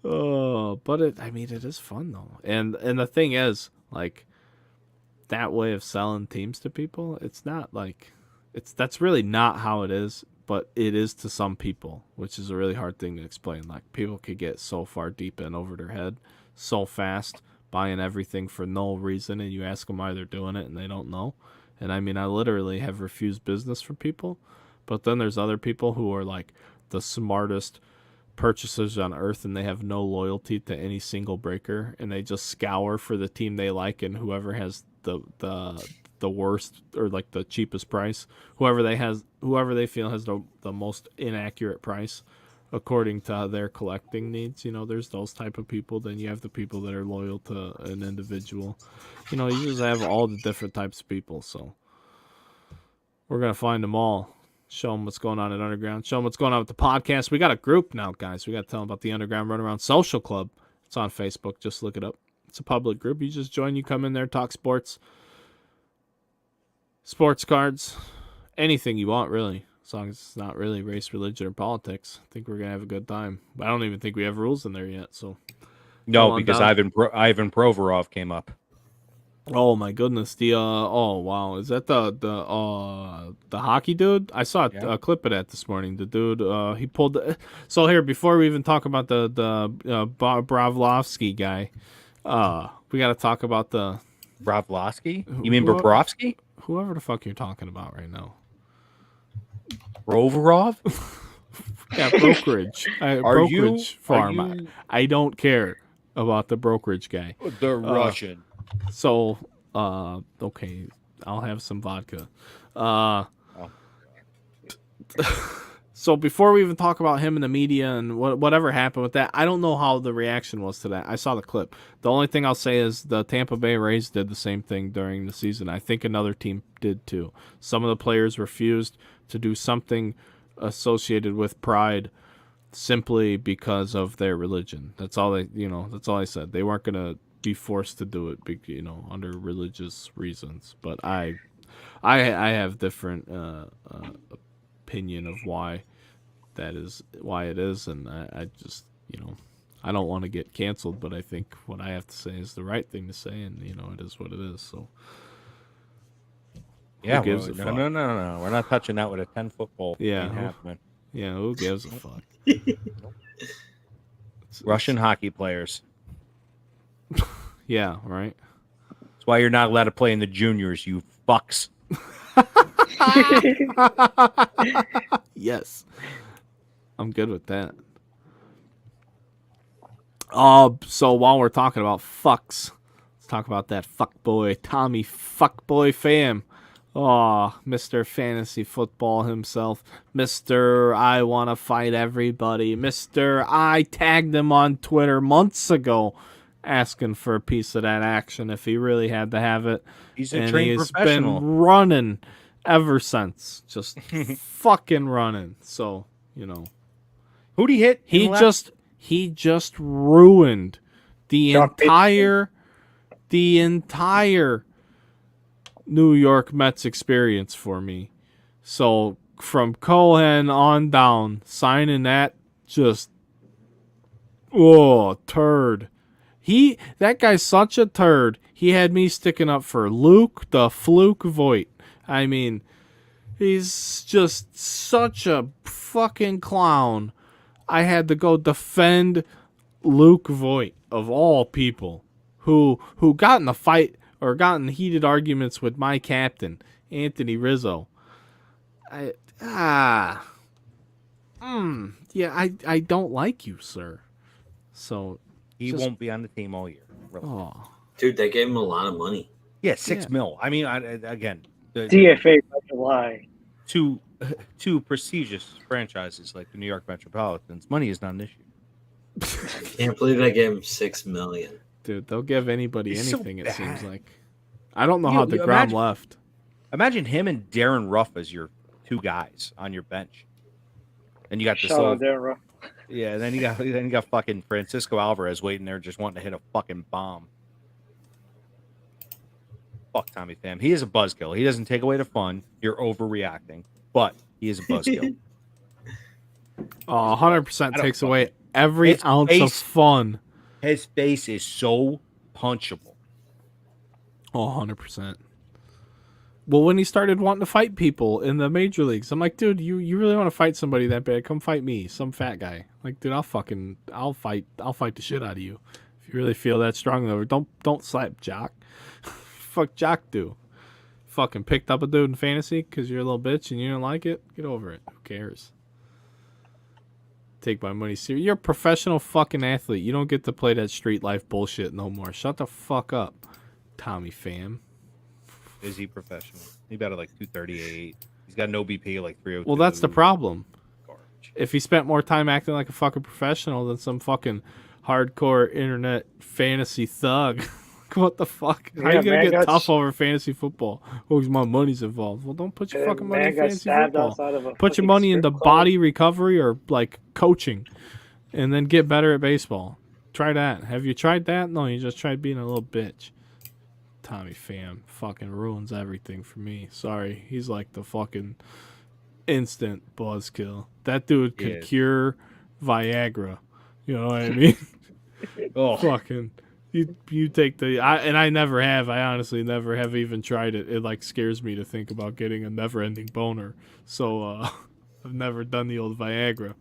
Oh, but it is fun though. And the thing is, like, that way of selling teams to people, it's not like that's really not how it is, but it is to some people, which is a really hard thing to explain. Like, people could get so far deep in over their head so fast, buying everything for no reason, and you ask them why they're doing it and they don't know. And I mean, I literally have refused business from people, but then there's other people who are like the smartest purchasers on earth, and they have no loyalty to any single breaker, and they just scour for the team they like, and whoever has the worst or like the cheapest price, whoever they feel has the most inaccurate price according to their collecting needs. You know, there's those type of people. Then you have the people that are loyal to an individual. You know, you just have all the different types of people. So we're gonna find them all, show them what's going on at Underground, show them what's going on with the podcast. We got a group now, guys. We got to tell them about the Underground Runaround Social Club. It's on Facebook. Just look it up. It's a public group. You just join. You come in there, talk sports cards, anything you want, really, as long as it's not really race, religion, or politics. I think we're gonna have a good time. I don't even think we have rules in there yet. So no, because Ivan Provorov came up. Oh my goodness! Oh wow, is that the hockey dude? I saw a clip of that this morning. The dude he pulled. So here, before we even talk about the Bravlovsky guy, we got to talk about the Bravlovsky. You mean Bobrovsky? Whoever the fuck you're talking about right now. Provorov? Yeah, brokerage. Brokerage farm. I don't care about the brokerage guy. The Russian. So, okay, I'll have some vodka. So before we even talk about him in the media and whatever happened with that, I don't know how the reaction was to that. I saw the clip. The only thing I'll say is the Tampa Bay Rays did the same thing during the season. I think another team did too. Some of the players refused to do something associated with pride simply because of their religion. That's all that's all I said. They weren't going to be forced to do it, under religious reasons. But I have different opinion of why it is, and I just I don't want to get canceled, but I think what I have to say is the right thing to say, and it is what it is. So yeah, no, we're not touching that with a 10-foot pole. Yeah, who gives a fuck? Russian hockey players. Yeah, right. That's why you're not allowed to play in the juniors, you fucks. Yes, I'm good with that. So while we're talking about fucks, let's talk about that fuckboy Tommy Fuckboy Pham. Mr. Fantasy Football himself, Mr. I want to fight everybody, Mr. I tagged him on Twitter months ago asking for a piece of that action if he really had to have it. He's a trained professional. Been running ever since, just fucking running. So who'd he hit? He just ruined the entire New York Mets experience for me. So from Cohen on down, signing that just turd. That guy's such a turd. He had me sticking up for Luke the Fluke Voigt. I mean, he's just such a fucking clown. I had to go defend Luke Voigt, of all people, who got in a fight or got in heated arguments with my captain, Anthony Rizzo. I don't like you, sir. So He just- won't be on the team all year. Really. oh, Dude, they gave him a lot of money. Yeah, $6 Yeah. mil. I mean, again, DFA by July. two prestigious franchises like the New York Metropolitans, money is not an issue. Can't believe they gave him $6 million. dude, they'll give anybody It's so anything. It seems bad. like. I don't know You- how you DeGrom imagine- left. Imagine him and Darren Ruff as your two guys on your bench, and you got this Shout little out Darren Ruff. yeah. And then you got fucking Francisco Alvarez waiting there, just wanting to hit a fucking bomb. Fuck Tommy Pham. He is a buzzkill. He doesn't take away the fun. You're overreacting, but he is a buzzkill. Oh, 100% I don't takes fucking- away every His ounce of face- fun. His face is so punchable. Oh, 100%. Well, when he started wanting to fight people in the major leagues, I'm like, dude, you really want to fight somebody that bad? Come fight me, some fat guy. Like, dude, I'll fight the shit out of you. If you really feel that strong over, don't slap Jock. Fuck Jock do. Fucking picked up a dude in fantasy because you're a little bitch and you don't like it. Get over it. Who cares? Take my money serious. You're a professional fucking athlete. You don't get to play that street life bullshit no more. Shut the fuck up, Tommy Pham. Is he professional? He batted like 238. He's got an OBP of like 302. Well, that's the problem. Garbage. If he spent more time acting like a fucking professional than some fucking hardcore internet fantasy thug, what the fuck? How Yeah, are you gonna man get got tough sh- over fantasy football? Oh, 'cause my money's involved. Well, don't put your And fucking money man in got fantasy stabbed football. outside of a Put your fucking money strip into club. body recovery or like coaching, and then get better at baseball. Try that. Have you tried that? No, you just tried being a little bitch. Tommy Pham fucking ruins everything for me. Sorry, he's like the fucking instant buzzkill. That dude could He is. cure Viagra. You know what I mean? Oh, Fucking you take the I never have. I honestly never have even tried it. It like scares me to think about getting a never-ending boner. So I've never done the old Viagra.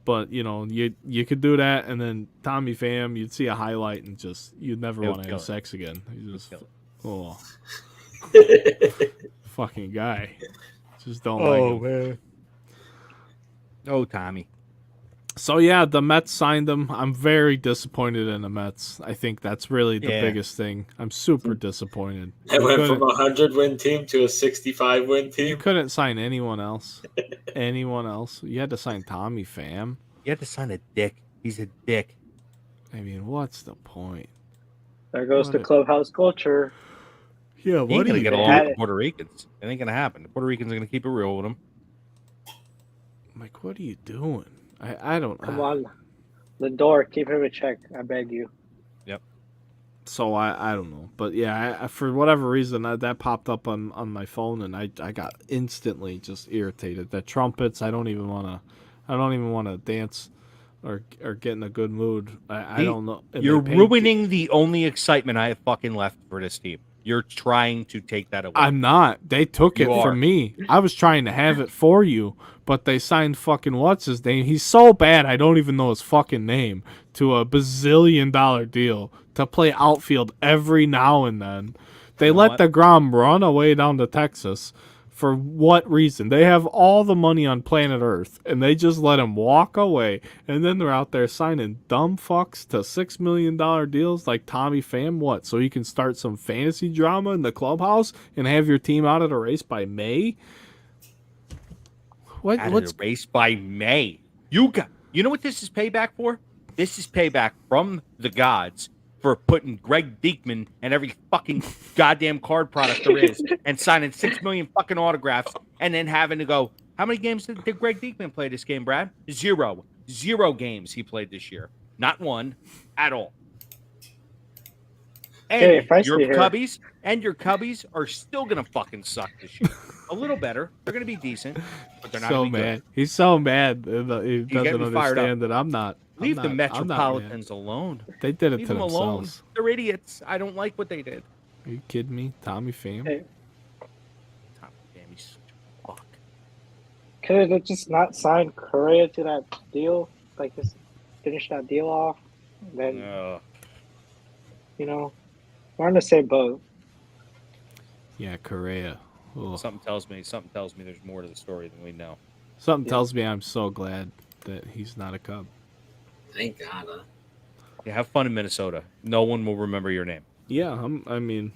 But you know, you could do that, and then Tommy Pham, you'd see a highlight and just you'd never He'll want to kill have it. sex again. You just kill it. oh fucking guy. Just don't like him. man. Oh, Tommy. So yeah, the Mets signed him. I'm very disappointed in the Mets. I think that's really the Yeah. biggest thing. I'm super disappointed. It You went couldn't- from a 100-win team to a 65-win You team. couldn't sign anyone else. Anyone else? You had to sign Tommy Pham. You have to sign a dick. He's a dick. I mean, what's the point? There goes What the a- clubhouse culture. Yeah, He ain't what do gonna you get They along had with the it. Puerto Ricans. It ain't gonna happen. The Puerto Ricans are gonna keep it real with him. like? What are you doing? I don't. Come on, Lindor, keep him in check. I beg you. So I don't know, but yeah, for whatever reason that popped up on my phone, and I got instantly just irritated. The trumpets, I don't even want to dance or get in a good mood. I don't know. And You're they paint- ruining the only excitement I have fucking left for this team. You're trying to take that away. I'm not. They took it You are. from me. I was trying to have it for you, but they signed fucking what's his name? He's so bad I don't even know his fucking name to a bazillion-dollar deal to play outfield every now and then. They You know let what? the Grom run away down to Texas. For what reason? They have all the money on planet Earth, and they just let him walk away. And then they're out there signing dumb fucks to $6 million deals like Tommy Pham. What? So you can start some fantasy drama in the clubhouse and have your team out of the race by May? What? Out of What's the race by May. You know what this is payback for? This is payback from the gods for putting Greg Diekman and every fucking goddamn card product there is and signing 6 million fucking autographs and then having to go, how many games did Greg Diekman play this game, Brad? 0. 0 games he played this year. Not one at all. And Hey, if I your see her- Cubbies are still gonna fucking suck this year. A little better. They're gonna be decent, but they're not so gonna be mad? He's so mad. He doesn't getting me fired up. understand that I'm not. Leave I'm the not- I'm not mad. Metropolitans alone. They did it Leave to them alone. themselves. They're idiots. I don't like what they did. Are you kidding me? Tommy Pham? Hey, Tom, damn, he's such a fuck. could have just not signed Correa to that deal? Like, just finish that deal off? Then, you know, we're on the same boat. Yeah, Correa. Ugh. Something tells me there's more to the story than we know. Something Yeah. tells me I'm so glad that he's not a Cub. Thank God. Huh? Yeah, have fun in Minnesota. No one will remember your name. Yeah, I mean,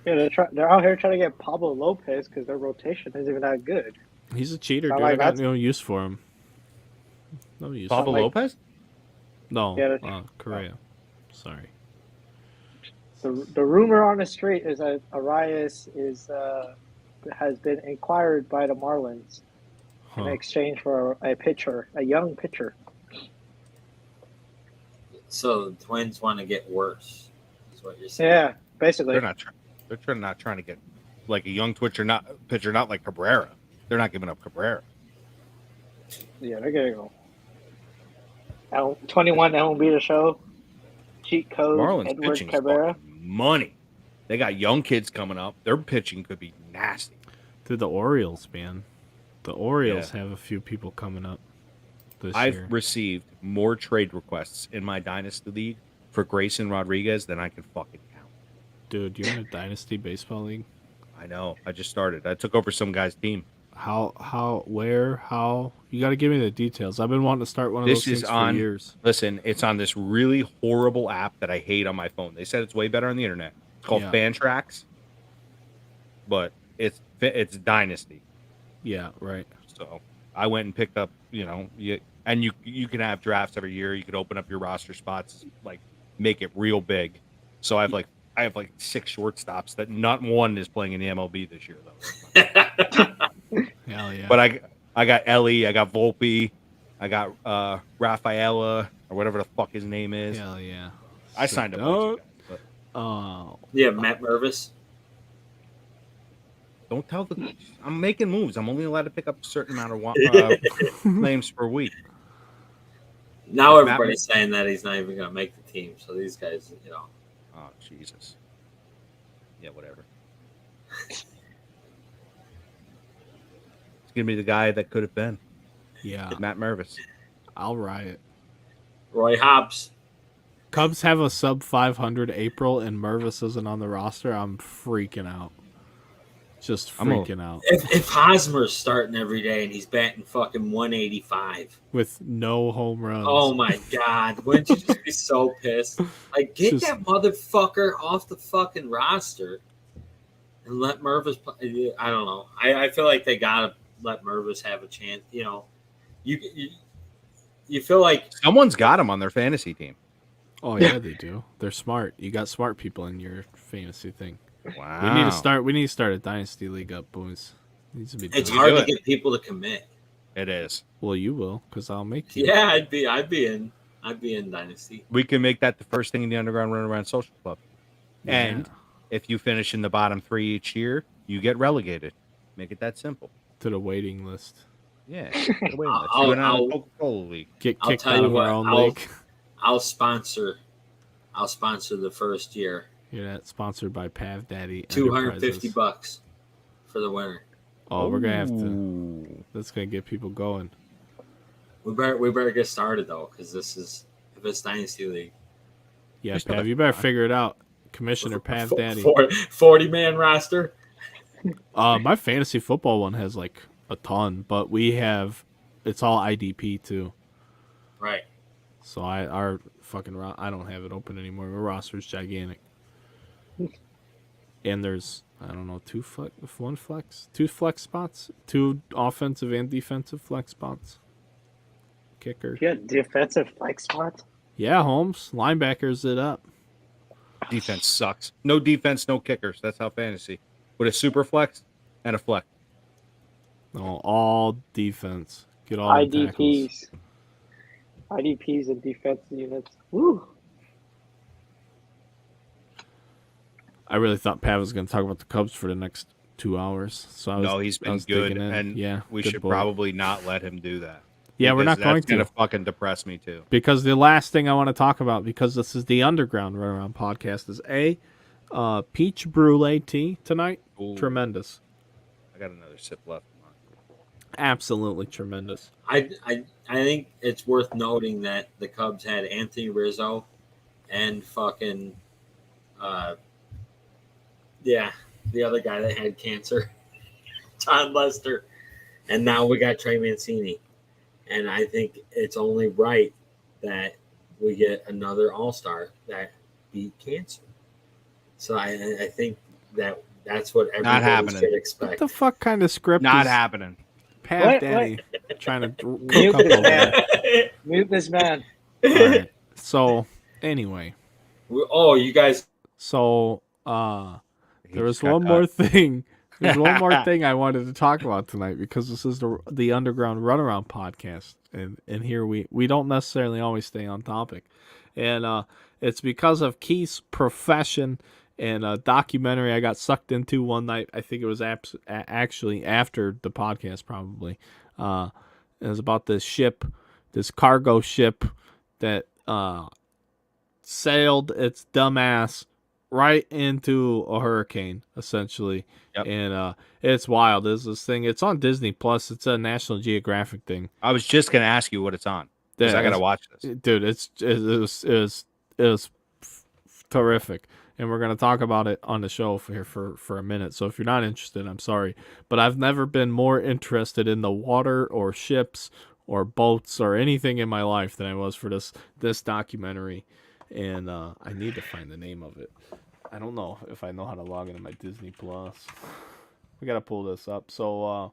Yeah, they're out here trying to get Pablo Lopez because their rotation isn't even that good. he's a cheater, Sound dude. like I got that's- no use for him. No use. Pablo like- Lopez? No, Yeah, Correa. Sorry. The rumor on the street is that Arias has been inquired by the Marlins in Huh. exchange for a young pitcher. So the Twins want to get worse, is what you're saying. Yeah, basically. They're not trying to get like a young pitcher, not like Cabrera. They're not giving up Cabrera. Yeah, they're gonna go. 21 MLB the show. Cheat code. Marlins Edward pitching Cabrera. money. They got young kids coming up. Their pitching could be nasty. Dude, the Orioles, man. The Orioles have a few people coming up this year. I've received more trade requests in my dynasty league for Grayson Rodriguez than I can fucking count. Dude, you're in a dynasty baseball league? I know. I just started. I took over some guy's team. How, where, how? You got to give me the details. I've been wanting to start one of This those is things on- for years. Listen, it's on this really horrible app that I hate on my phone. They said it's way better on the internet. It's called Yeah. Fantrax, but it's Dynasty. Yeah, right. So I went and picked up, you can have drafts every year. You could open up your roster spots, like make it real big. So I have like 6 shortstops that not one is playing in the MLB this year though. Hell yeah. But I got Ellie, I got Volpe, I got Rafaela or whatever the fuck his name is. Hell yeah. I signed a bunch of guys, but Oh, Yeah, Matt Mervis. don't tell I'm making moves. I'm only allowed to pick up a certain amount of claims per week. Now Matt everybody's saying that he's not even going to make the team. So these guys, Oh Jesus. Yeah, whatever. It's gonna be the guy that could have been. yeah. Matt Mervis. I'll riot. Roy Hobbs. Cubs have a sub 500 April and Mervis isn't on the roster. I'm freaking out. Just freaking out. If Hosmer's starting every day and he's batting fucking 185. With no home runs. Oh my God. Wouldn't you just be so pissed? Like, get that motherfucker off the fucking roster and let Mervis play. I don't know. I feel like they got to let Mervis have a chance. You feel like Someone's got him on their fantasy team. Oh yeah, they do. They're smart. You got smart people in your fantasy thing. Wow. We need to start a dynasty league up, boys. Needs to be done. it's hard do to it. get people to commit. It is. Well, you will, because I'll make you. Yeah, I'd be in Dynasty. We can make that the first thing in the Underground Runaround Social Club. Yeah. And if you finish in the bottom 3 each year, you get relegated. Make it that simple. To the waiting list. Yeah. I'll Coca-Cola League. Get I'll kicked tell out you of our what, own league. I'll sponsor the first year. You're not sponsored by Pav Daddy. $250 Enterprises. for the winner. Oh, we're gonna have to. Ooh. That's gonna get people going. We better get started though, because if it's Dynasty League. Yeah, We still Pav, got you better time. figure it out. Commissioner Pav Daddy. 40-man roster. My fantasy football one has like a ton, but it's all IDP too. Right. So I don't have it open anymore. My roster's gigantic. And there's two flex spots, 2 offensive and defensive flex spots. Kicker. You got defensive flex spots? Yeah, Holmes. Linebackers it up. Defense sucks. No defense, no kickers. That's how fantasy. With a super flex and a flex. No, all defense. Get all the tackles. IDPs and defense units. Woo. I really thought Pav was going to talk about the Cubs for the next 2 hours. So He's I been was good, digging in. and yeah, we good should boy. probably not let him do that. Yeah, we're not going That's gonna to. fucking depress me too. Because the last thing I want to talk about, because this is the Underground Runaround podcast, is peach brulee tea tonight. Ooh. Tremendous. I got another sip left. Absolutely tremendous. I think it's worth noting that the Cubs had Anthony Rizzo and fucking the other guy that had cancer, John Lester, and now we got Trey Mancini, and I think it's only right that we get another all-star that beat cancer. So I think that's what Not everybody happening. should What expect. the fuck kind of script Not is happening. Pav What? Daddy trying to cook Mute up this over man. there? Mute this man. All right. So anyway, Oh, you guys. so He there was just got one cut. more thing. There's one more thing I wanted to talk about tonight because this is the Underground Runaround podcast, and here we don't necessarily always stay on topic, and it's because of Keith's profession and a documentary I got sucked into one night. I think it was actually after the podcast, probably. It was about this ship, this cargo ship that sailed its dumbass right into a hurricane, essentially. Yep. And it's wild. There's this thing. It's on Disney Plus. It's a National Geographic thing. I was just gonna ask you what it's on because I gotta watch this. Dude, it was terrific, and we're gonna talk about it on the show for a minute. So if you're not interested, I'm sorry, but I've never been more interested in the water or ships or boats or anything in my life than I was for this documentary. And I need to find the name of it. I don't know if I know how to log into my Disney Plus. We gotta pull this up. So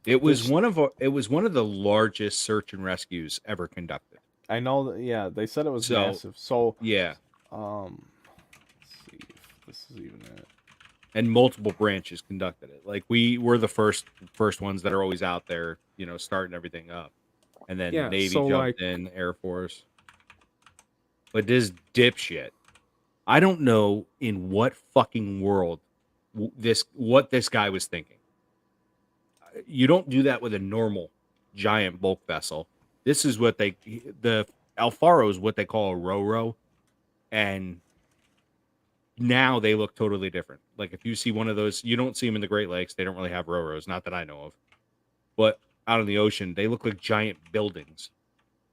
It was one of the largest search and rescues ever conducted. I know that, yeah, they said it was So, massive. So Yeah, let's see if this is even it. and multiple branches conducted it. Like we were the first ones that are always out there, starting everything up, and then Yeah, Navy so, jumped in, Air Force. But this dipshit, I don't know in what fucking world what this guy was thinking. You don't do that with a normal giant bulk vessel. This is what the Alfaro is what they call a ro-ro, and now they look totally different. Like if you see one of those, you don't see them in the Great Lakes. They don't really have ro-ros, not that I know of. But out in the ocean, they look like giant buildings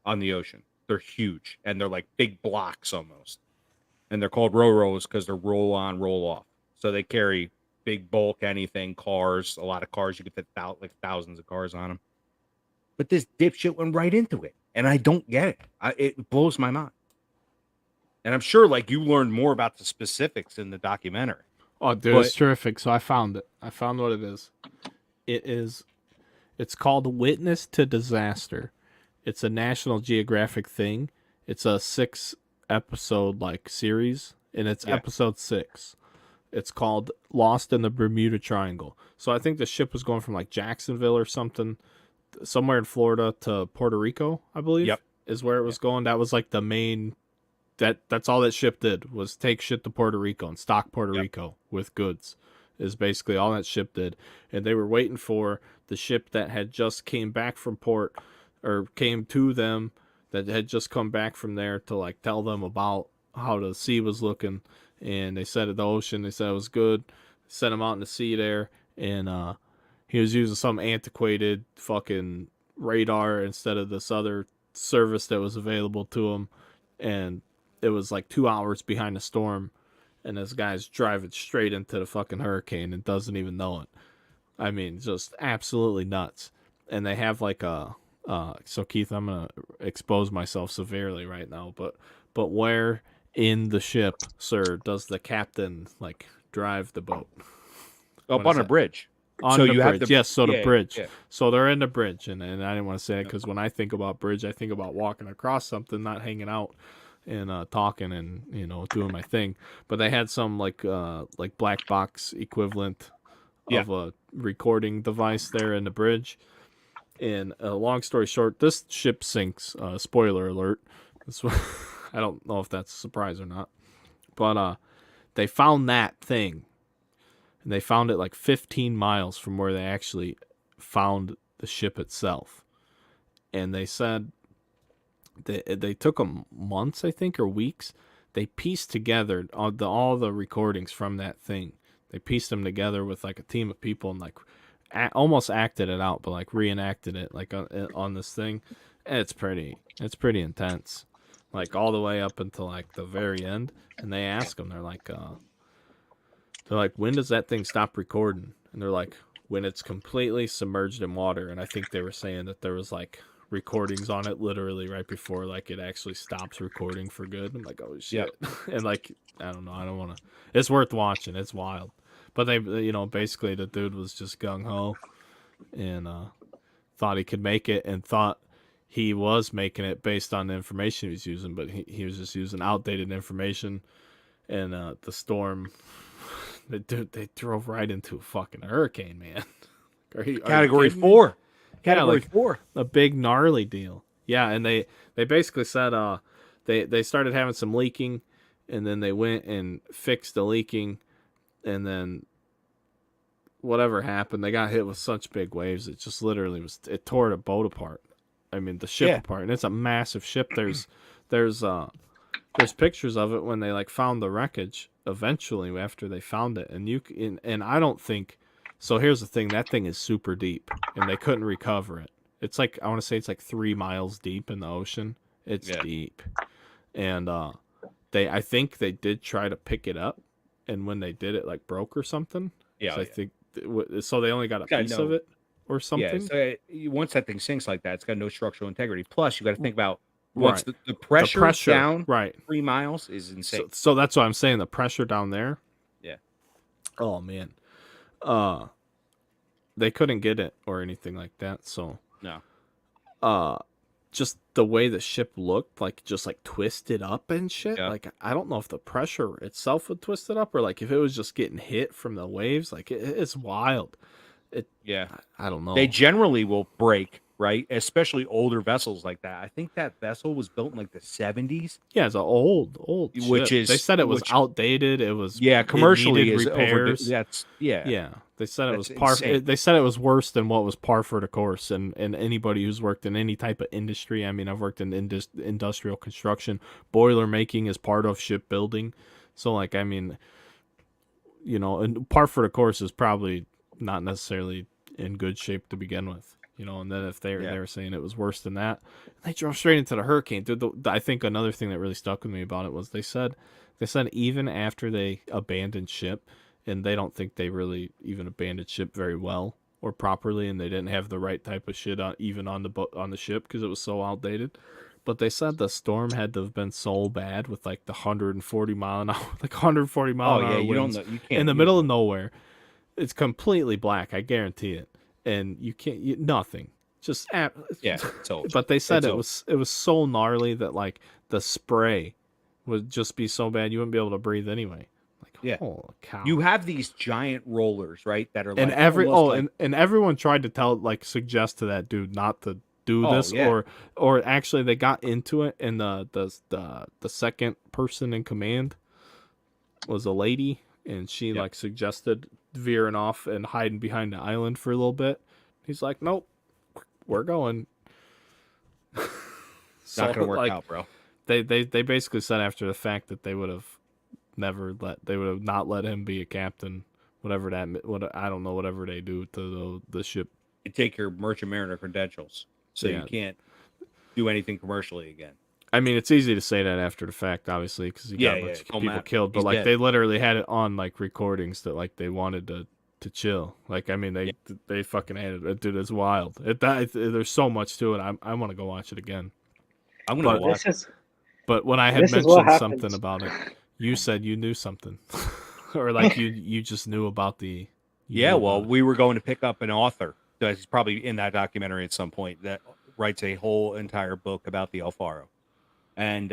on the ocean. They're huge, and they're like big blocks almost. And they're called ro-ros because they're roll on, roll off. So they carry big bulk, anything, cars, a lot of cars. You could fit like thousands of cars on them. But this dipshit went right into it, and I don't get it. It blows my mind. And I'm sure, like, you learned more about the specifics in the documentary. Oh, dude, it's terrific. So I found it. I found what it is. It's called Witness to Disaster. It's a National Geographic thing. It's a 6-episode series, and it's episode 6. It's called Lost in the Bermuda Triangle. So I think the ship was going from Jacksonville or something, somewhere in Florida to Puerto Rico, I believe. Yep. Is where it was going. That was the main. That's all that ship did was take shit to Puerto Rico and stock Puerto Rico with goods. Is basically all that ship did, and they were waiting for the ship that had just came back from port, or came to them, that had just come back from there to tell them about how the sea was looking. And they said at the ocean, they said it was good. Sent him out in the sea there, and he was using some antiquated fucking radar instead of this other service that was available to him, and it was 2 hours behind the storm, and this guy's driving straight into the fucking hurricane and doesn't even know it. I mean, just absolutely nuts. And they have so Keith, I'm gonna expose myself severely right now, but where in the ship, sir, does the captain drive the boat? Up on a bridge. On the bridge, yes. So the bridge. Yeah. So they're in the bridge, and I didn't want to say it because when I think about bridge, I think about walking across something, not hanging out and talking and doing my thing. But they had some black box equivalent of a recording device there in the bridge. And long story short, this ship sinks. Spoiler alert. I don't know if that's a surprise or not, but they found that thing, and they found it 15 miles from where they actually found the ship itself. And they said they took them months, I think, or weeks. They pieced together all the recordings from that thing. They pieced them together with a team of people and almost acted it out, but reenacted it on this thing. And it's pretty intense. All the way up until the very end. And they ask them, they're like, when does that thing stop recording? And they're like, when it's completely submerged in water. And I think they were saying that there was recordings on it literally right before like it actually stops recording for good. I'm like, oh shit. And like, I don't know, I don't want to. It's worth watching. It's wild. But they, basically the dude was just gung ho and thought he could make it and thought he was making it based on the information he was using, but he was just using outdated information. And the storm, they drove right into a fucking hurricane, man. Category 4. Category like 4. A big gnarly deal. Yeah, and they basically said they started having some leaking, and then they went and fixed the leaking, and then whatever happened, they got hit with such big waves. It just literally it tore the boat apart. I mean, the ship apart, and it's a massive ship. There's pictures of it when they like found the wreckage eventually after they found it, and I don't think so. Here's the thing: that thing is super deep, and they couldn't recover it. It's like I want to say it's like 3 miles deep in the ocean. It's deep, and I think they did try to pick it up, and when they did, it like broke or something. Yeah, so I think so. They only got a piece of it or something. Yeah, so once that thing sinks like that, it's got no structural integrity. Plus, you got to think about once the pressure down 3 miles is insane. So that's what I'm saying. The pressure down there. Yeah. Oh man. They couldn't get it or anything like that. So no. Just the way the ship looked, like just like twisted up and shit. Yeah. Like I don't know if the pressure itself would twist it up or like if it was just getting hit from the waves. Like it's wild. I don't know. They generally will break, right? Especially older vessels like that. I think that vessel was built in like the 70s. Yeah, it's an old which ship. is they said it was outdated. It was commercially it is repairs. That's Yeah. They said it was insane. They said it was worse than what was par for the course. And anybody who's worked in any type of industry, I mean, I've worked in industrial construction, boiler making is part of shipbuilding. So like, I mean, and par for the course is probably not necessarily in good shape to begin with, and then if they were saying it was worse than that, they drove straight into the hurricane. Dude, I think another thing that really stuck with me about it was they said even after they abandoned ship, and they don't think they really even abandoned ship very well or properly, and they didn't have the right type of shit even on the ship because it was so outdated. But they said the storm had to have been so bad with like the 140 mile an hour, winds you can't in the middle of nowhere. It's completely black, I guarantee it, and you can't nothing. Just but they said it was so gnarly that like the spray would just be so bad you wouldn't be able to breathe anyway. Like, holy cow! You have these giant rollers, right? That are and and everyone tried to suggest to that dude not to do this, or actually they got into it, and the second person in command was a lady, and she suggested veering off and hiding behind the island for a little bit. He's like, nope, we're going. Not gonna work out, bro. They basically said after the fact that they would have not let him be a captain, whatever they do to the ship. You take your merchant mariner credentials, so you can't do anything commercially again. I mean, it's easy to say that after the fact, obviously, because you got a bunch of people killed. But they literally had it on recordings that they wanted to chill. Like, I mean, they fucking had it. Dude, it's wild. There's so much to it. I want to go watch it again. I'm gonna watch it. But when I had mentioned something about it, you said you knew something, or you just knew about the. We were going to pick up an author that's probably in that documentary at some point that writes a whole entire book about the El Faro. And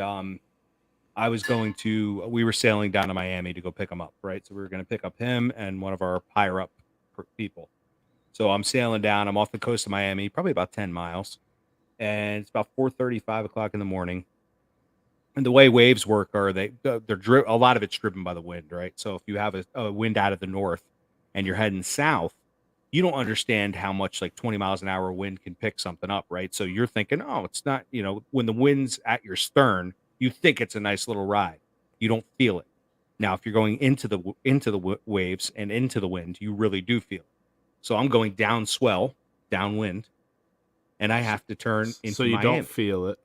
we were sailing down to Miami to go pick him up, right? So we were going to pick up him and one of our higher up people. So I'm sailing down. I'm off the coast of Miami, probably about 10 miles. And it's about 4:30, 5 o'clock in the morning. And the way waves work are a lot of it's driven by the wind, right? So if you have a wind out of the north and you're heading south, you don't understand how much 20 miles an hour wind can pick something up, right? So you're thinking, oh, it's not, when the wind's at your stern, you think it's a nice little ride. You don't feel it. Now, if you're going into the waves and into the wind, you really do feel it. So I'm going down swell, downwind, and I have to turn into Miami. So you don't feel it.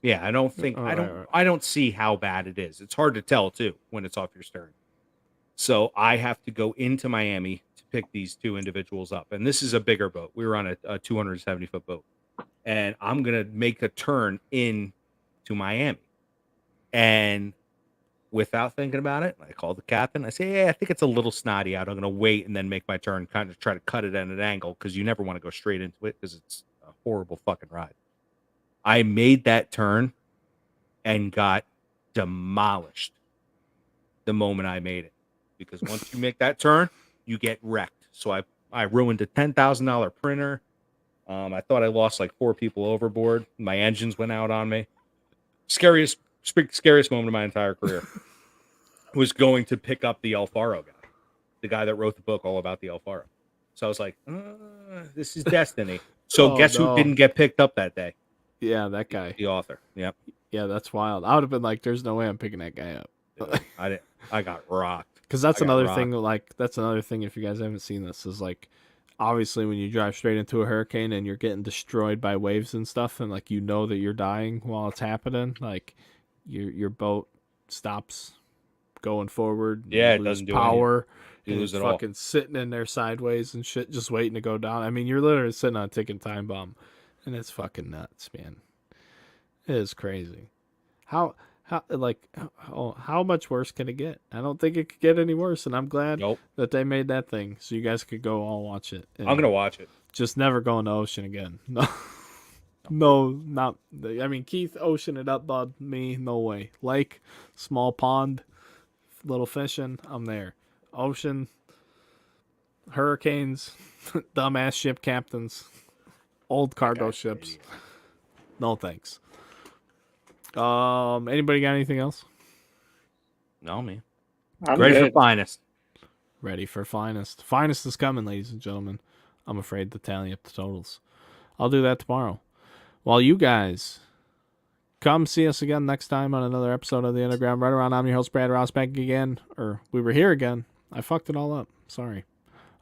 Yeah, I don't think I don't see how bad it is. It's hard to tell too when it's off your stern. So I have to go into Miami to pick these two individuals up, and this is a bigger boat. We were on a 270-foot boat, and I'm gonna make a turn in to Miami. And without thinking about it, I called the captain. I say, "Yeah, I think it's a little snotty out. I'm gonna wait and then make my turn, kind of try to cut it at an angle because you never want to go straight into it because it's a horrible fucking ride." I made that turn and got demolished the moment I made it, because once you make that turn, you get wrecked. So I ruined a $10,000 printer. I thought I lost like 4 people overboard. My engines went out on me. Scariest moment of my entire career was going to pick up the Alfaro guy, the guy that wrote the book all about the Alfaro. So I was like, this is destiny. So Oh, guess no. who didn't get picked up that day? Yeah, that guy. The author. Yep. Yeah, that's wild. I would have been like, "There's no way I'm picking that guy up." Dude, I got rocked. Because that's I got another rocked. thing. Like, that's another thing. If you guys haven't seen this, is like, obviously when you drive straight into a hurricane and you're getting destroyed by waves and stuff, and like you know that you're dying while it's happening, like your boat stops going forward. Yeah, you it lose doesn't do power. You And lose it's it all. fucking sitting in there sideways and shit, just waiting to go down. I mean, you're literally sitting on a ticking time bomb, and it's fucking nuts, man. It is crazy. How much worse can it get? I don't think it could get any worse, and I'm glad Nope. that they made that thing so you guys could go all watch it. And I'm gonna watch it. just never go in the ocean again. No, no, not. I mean, Keith, ocean it up, bud. Me, no way. Lake, small pond, little fishing. I'm there. Ocean, hurricanes, dumbass ship captains, old cargo ships. No thanks. Anybody got anything else? No, man. I'm Ready for good. finest. Ready for finest. Finest is coming, ladies and gentlemen. I'm afraid to tally up the totals. I'll do that tomorrow. While you guys come see us again next time on another episode of the Underground Runaround. I'm your host, Brad Ross, back again. Or we were here again. I fucked it all up. Sorry.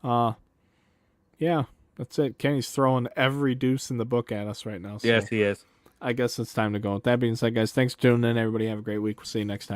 Yeah, that's it. Kenny's throwing every deuce in the book at us right now. So Yes, he is. I guess it's time to go. With that being said, guys, thanks for tuning in. Everybody have a great week. We'll see you next time.